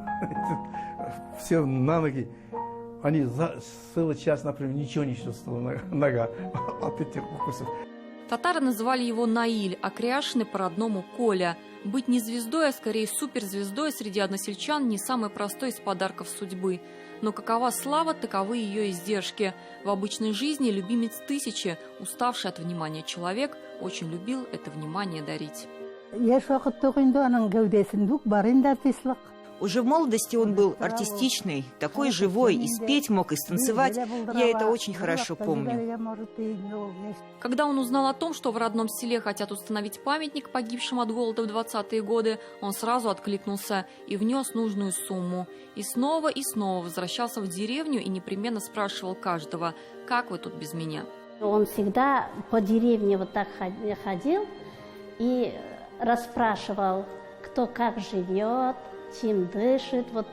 [SPEAKER 11] все на ноги. Они целый час, например, ничего не чувствовала нога от этих укусов.
[SPEAKER 6] Татары называли его Наиль, а кряшины по-родному Коля. Быть не звездой, а скорее суперзвездой среди односельчан не самый простой из подарков судьбы. Но какова слава, таковы ее издержки. В обычной жизни любимец тысячи, уставший от внимания человек, очень любил это внимание дарить.
[SPEAKER 8] Уже в молодости он был артистичный, такой живой, и спеть мог, и станцевать. Я это очень хорошо помню.
[SPEAKER 6] Когда он узнал о том, что в родном селе хотят установить памятник погибшим от голода в 20-е годы, он сразу откликнулся и внес нужную сумму. И снова возвращался в деревню и непременно спрашивал каждого: «Как вы тут без меня?»
[SPEAKER 17] Он всегда по деревне вот так ходил и расспрашивал, кто как живет, чем дышит, вот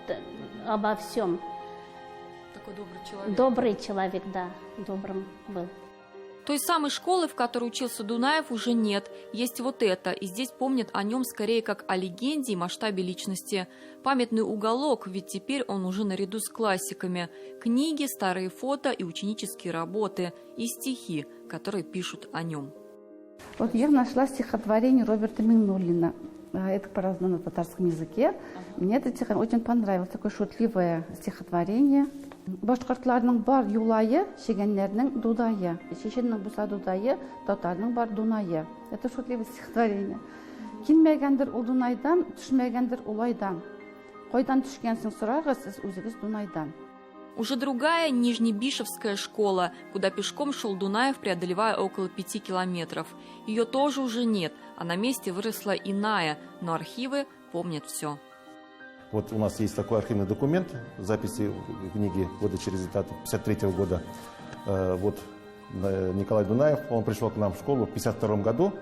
[SPEAKER 17] обо всем.
[SPEAKER 6] Такой добрый человек.
[SPEAKER 17] Добрый человек, да, добрым был.
[SPEAKER 6] Той самой школы, в которой учился Дунаев, уже нет. Есть вот это, и здесь помнят о нем скорее как о легенде и масштабе личности. Памятный уголок, ведь теперь он уже наряду с классиками. Книги, старые фото и ученические работы, и стихи, которые пишут о нем.
[SPEAKER 12] Вот я нашла стихотворение Роберта Миннуллина. Это по-разному на татарском языке. Мне это очень понравилось. Такое шутливое стихотворение. Башкортларның бар юлайы, шигеннәрнең дудайы. Шишеннең буса дудайы, татарның бар дунайы. Это шутливое стихотворение. Килмәгәндер ул дунайдан, төшмәгәндер ул айдан. Кайдан төшкәнсең сорагыз, сез үзегез дунайдан.
[SPEAKER 6] Уже другая – Нижнебишевская школа, куда пешком шел Дунаев, преодолевая около 5 километров. Ее тоже уже нет, а на месте выросла иная, но архивы помнят все.
[SPEAKER 2] Вот у нас есть такой архивный документ, записи книги года через результаты 1953 года. Вот Николай Дунаев, он пришел к нам в школу в 1952 году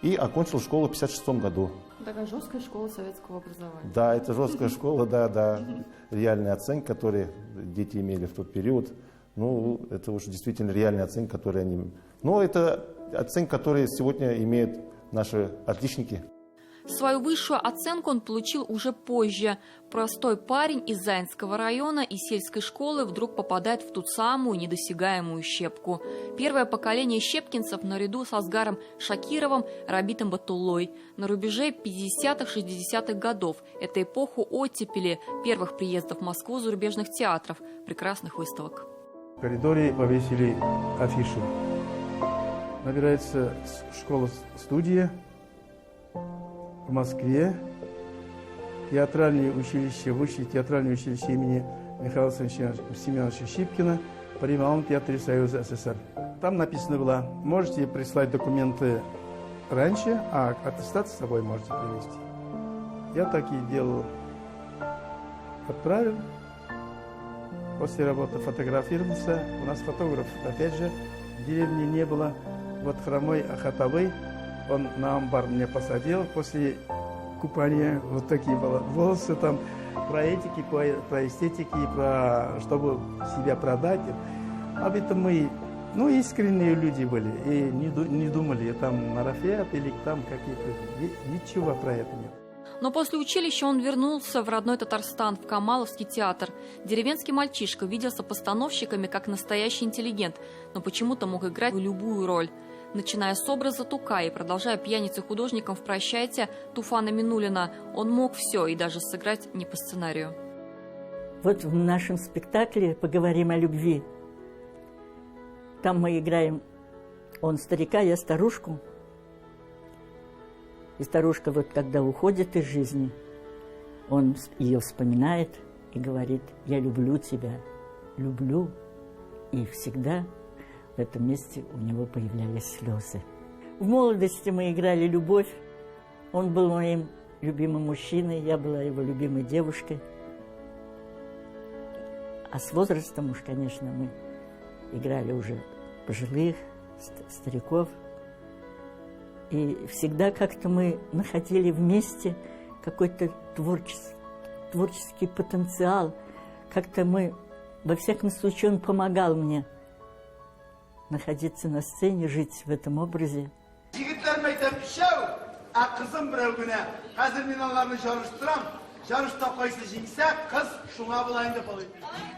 [SPEAKER 2] и окончил школу в 1956 году.
[SPEAKER 13] Такая жесткая школа советского образования.
[SPEAKER 2] Да, это жесткая школа, да. Реальные оценки, которые дети имели в тот период. Ну, это уже действительно реальные оценки, которые они... Но это оценки, которые сегодня имеют наши отличники.
[SPEAKER 6] Свою высшую оценку он получил уже позже. Простой парень из Заинского района и сельской школы вдруг попадает в ту самую недосягаемую щепку. Первое поколение щепкинцев наряду с Асгаром Шакировым, Рабитом Батуллой на рубеже 50-60-х годов. Это эпоху оттепели, первых приездов в Москву зарубежных театров, прекрасных выставок.
[SPEAKER 11] В коридоре повесили афишу. Набирается школа-студия в Москве, театральное училище, высшее театральное училище имени Михаила Семеновича Щипкина при Малом театре Союза СССР. Там написано было: можете прислать документы раньше, а аттестат с собой можете привезти. Я так и делал. Отправил. После работы фотографировался. У нас фотограф, опять же, в деревне не было. Вот хромой Ахатовый, он на амбар меня посадил после купания. Вот такие волосы там, про этики, про эстетики, про чтобы себя продать. Об этом мы, искренние люди были и не думали, там марафет или там какие-то, ничего про это нет.
[SPEAKER 6] Но после училища он вернулся в родной Татарстан, в Камаловский театр. Деревенский мальчишка виделся постановщиками как настоящий интеллигент, но почему-то мог играть в любую роль. Начиная с образа Тука и продолжая пьяницей-художником в «Прощайте» Туфана Минулина, он мог все и даже сыграть не по сценарию.
[SPEAKER 14] Вот в нашем спектакле «Поговорим о любви». Там мы играем, он старика, я старушку. И старушка вот когда уходит из жизни, он ее вспоминает и говорит: я люблю тебя, люблю. И всегда в этом месте у него появлялись слезы. В молодости мы играли любовь. Он был моим любимым мужчиной, я была его любимой девушкой. А с возрастом уж, конечно, мы играли уже пожилых, стариков. И всегда как-то мы находили вместе какой-то творческий потенциал. Как-то мы, во всяком случае, он помогал мне находиться на сцене, жить в этом образе.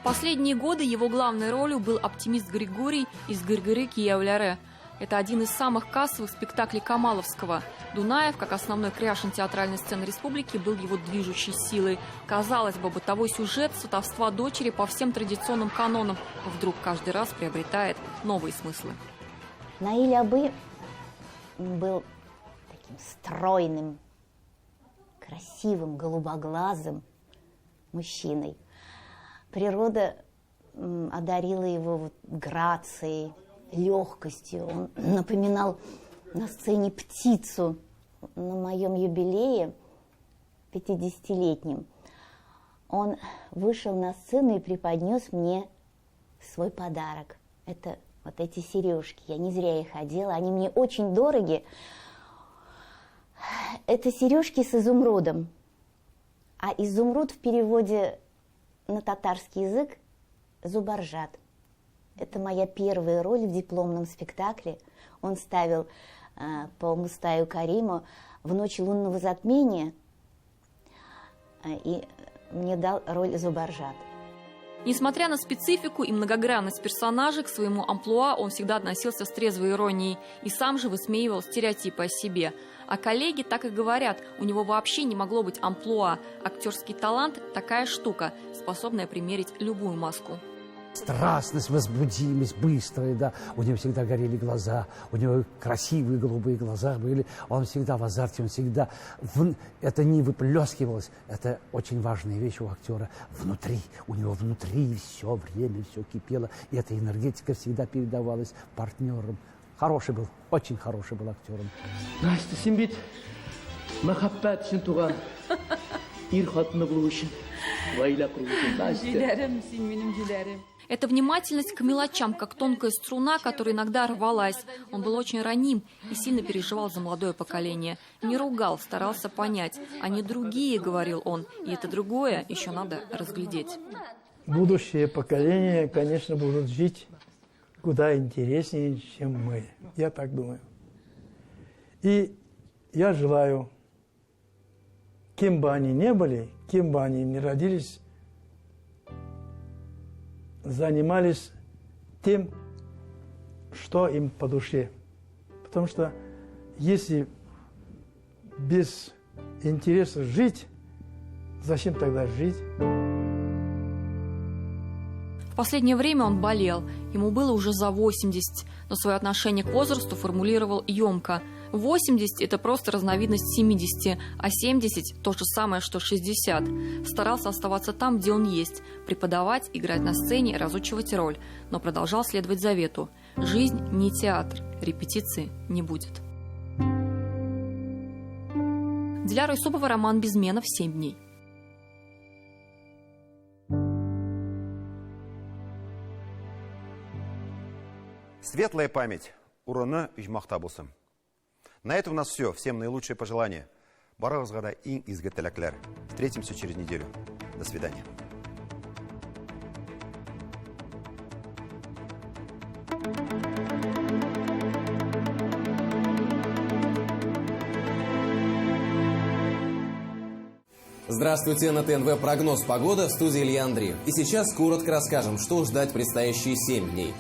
[SPEAKER 6] Последние годы его главной ролью был оптимист Григорий из «Гыргыры Киевляре». Это один из самых кассовых спектаклей Камаловского. Дунаев, как основной кряшин театральной сцены республики, был его движущей силой. Казалось бы, бытовой сюжет сватовства дочери по всем традиционным канонам вдруг каждый раз приобретает новые смыслы.
[SPEAKER 22] Наиль Абы был таким стройным, красивым, голубоглазым мужчиной. Природа одарила его грацией, легкостью. Он напоминал на сцене птицу. На моем юбилее, 50-летнем, он вышел на сцену и преподнес мне свой подарок. Это вот эти сережки. Я не зря их одела. Они мне очень дороги. Это сережки с изумрудом. А изумруд в переводе на татарский язык – зубаржат. Это моя первая роль в дипломном спектакле. Он ставил по Мустаю Кариму в «Ночь лунного затмения» и мне дал роль зубаржат.
[SPEAKER 6] Несмотря на специфику и многогранность персонажей, к своему амплуа он всегда относился с трезвой иронией и сам же высмеивал стереотипы о себе. А коллеги так и говорят, у него вообще не могло быть амплуа. Актерский талант – такая штука, способная примерить любую маску.
[SPEAKER 7] страстность, возбудимость, быстрая, да. У него всегда горели глаза, у него красивые голубые глаза были. Он всегда в азарте, он всегда... Это не выплескивалось, это очень важная вещь у актера. Внутри, у него внутри все время, все кипело. И эта энергетика всегда передавалась партнерам. Хороший был, очень хороший был актером.
[SPEAKER 9] Настя, сен бит, махаббат үшін туған, ир қатыны болу үшін, лайла құру үшін, Настя.
[SPEAKER 6] Гүлерім, сен менің гүлерім. Эта внимательность к мелочам, как тонкая струна, которая иногда рвалась. Он был очень раним и сильно переживал за молодое поколение. Не ругал, старался понять. Они другие, говорил он, и это другое еще надо разглядеть.
[SPEAKER 11] Будущее поколение, конечно, будут жить куда интереснее, чем мы. Я так думаю. И я желаю, кем бы они ни были, кем бы они ни родились, занимались тем, что им по душе. Потому что если без интереса жить, зачем тогда жить?
[SPEAKER 6] В последнее время он болел. Ему было уже за 80, но свое отношение к возрасту формулировал емко. 80 – это просто разновидность 70, а 70 – то же самое, что 60. Старался оставаться там, где он есть, преподавать, играть на сцене, разучивать роль, но продолжал следовать завету. Жизнь не театр, репетиции не будет. Диляра Юсупова, Роман Безменов, 7 дней.
[SPEAKER 1] Светлая память. Урыны ұжмақта болсын. На этом у нас все. Всем наилучшие пожелания. Барығызға иң изгі тілектер. Встретимся через неделю. До свидания.
[SPEAKER 10] Здравствуйте, на ТНВ прогноз погоды, в студии Илья Андреев. И сейчас коротко расскажем, что ждать предстоящие 7 дней.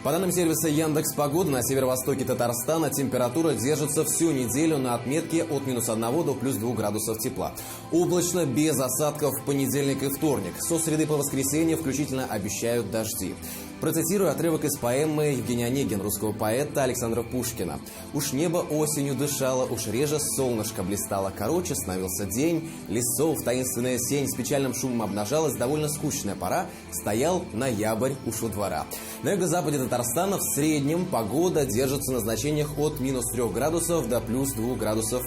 [SPEAKER 10] По данным сервиса Яндекс.Погода, на северо-востоке Татарстана температура держится всю неделю на отметке от -1 до +2 градусов тепла. Облачно, без осадков в понедельник и вторник. Со среды по воскресенье включительно обещают дожди. Процитирую отрывок из поэмы Евгения Онегина, русского поэта Александра Пушкина. «Уж небо осенью дышало, уж реже солнышко блистало, короче становился день, лесов таинственная сень с печальным шумом обнажалась, довольно скучная пора, стоял ноябрь уж у двора». На юго-западе Татарстана в среднем погода держится на значениях от -3 градусов до +2 градусов.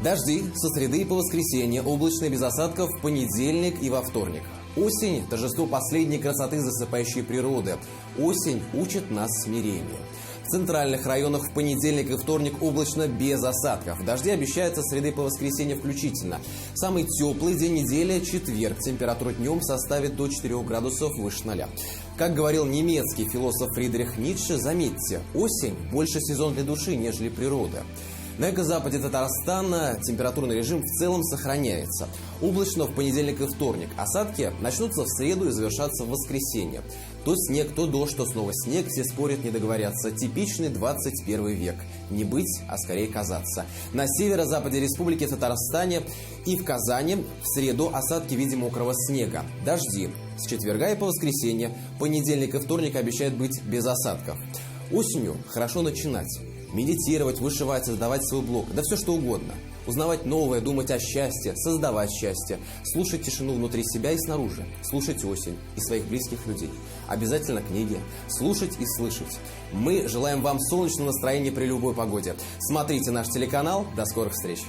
[SPEAKER 10] Дожди со среды по воскресенье, облачно без осадков в понедельник и во вторник. Осень – торжество последней красоты засыпающей природы. Осень учит нас смирению. В центральных районах в понедельник и вторник облачно без осадков. Дожди обещаются с среды по воскресенье включительно. Самый теплый день недели – четверг. Температура днем составит до 4 градусов выше 0. Как говорил немецкий философ Фридрих Ницше, заметьте, осень – больше сезон для души, нежели природа. На юго-западе Татарстана температурный режим в целом сохраняется. Облачно в понедельник и вторник. Осадки начнутся в среду и завершатся в воскресенье. То снег, то дождь, то снова снег. Все спорят, не договорятся. Типичный 21 век. Не быть, а скорее казаться. На северо-западе республики Татарстане и в Казани в среду осадки в виде мокрого снега. Дожди. С четверга и по воскресенье. Понедельник и вторник обещают быть без осадков. Осенью хорошо начинать. Медитировать, вышивать, создавать свой блог. Да все что угодно. Узнавать новое, думать о счастье, создавать счастье. Слушать тишину внутри себя и снаружи. Слушать осень и своих близких людей. Обязательно книги. Слушать и слышать. Мы желаем вам солнечного настроения при любой погоде. Смотрите наш телеканал. До скорых встреч.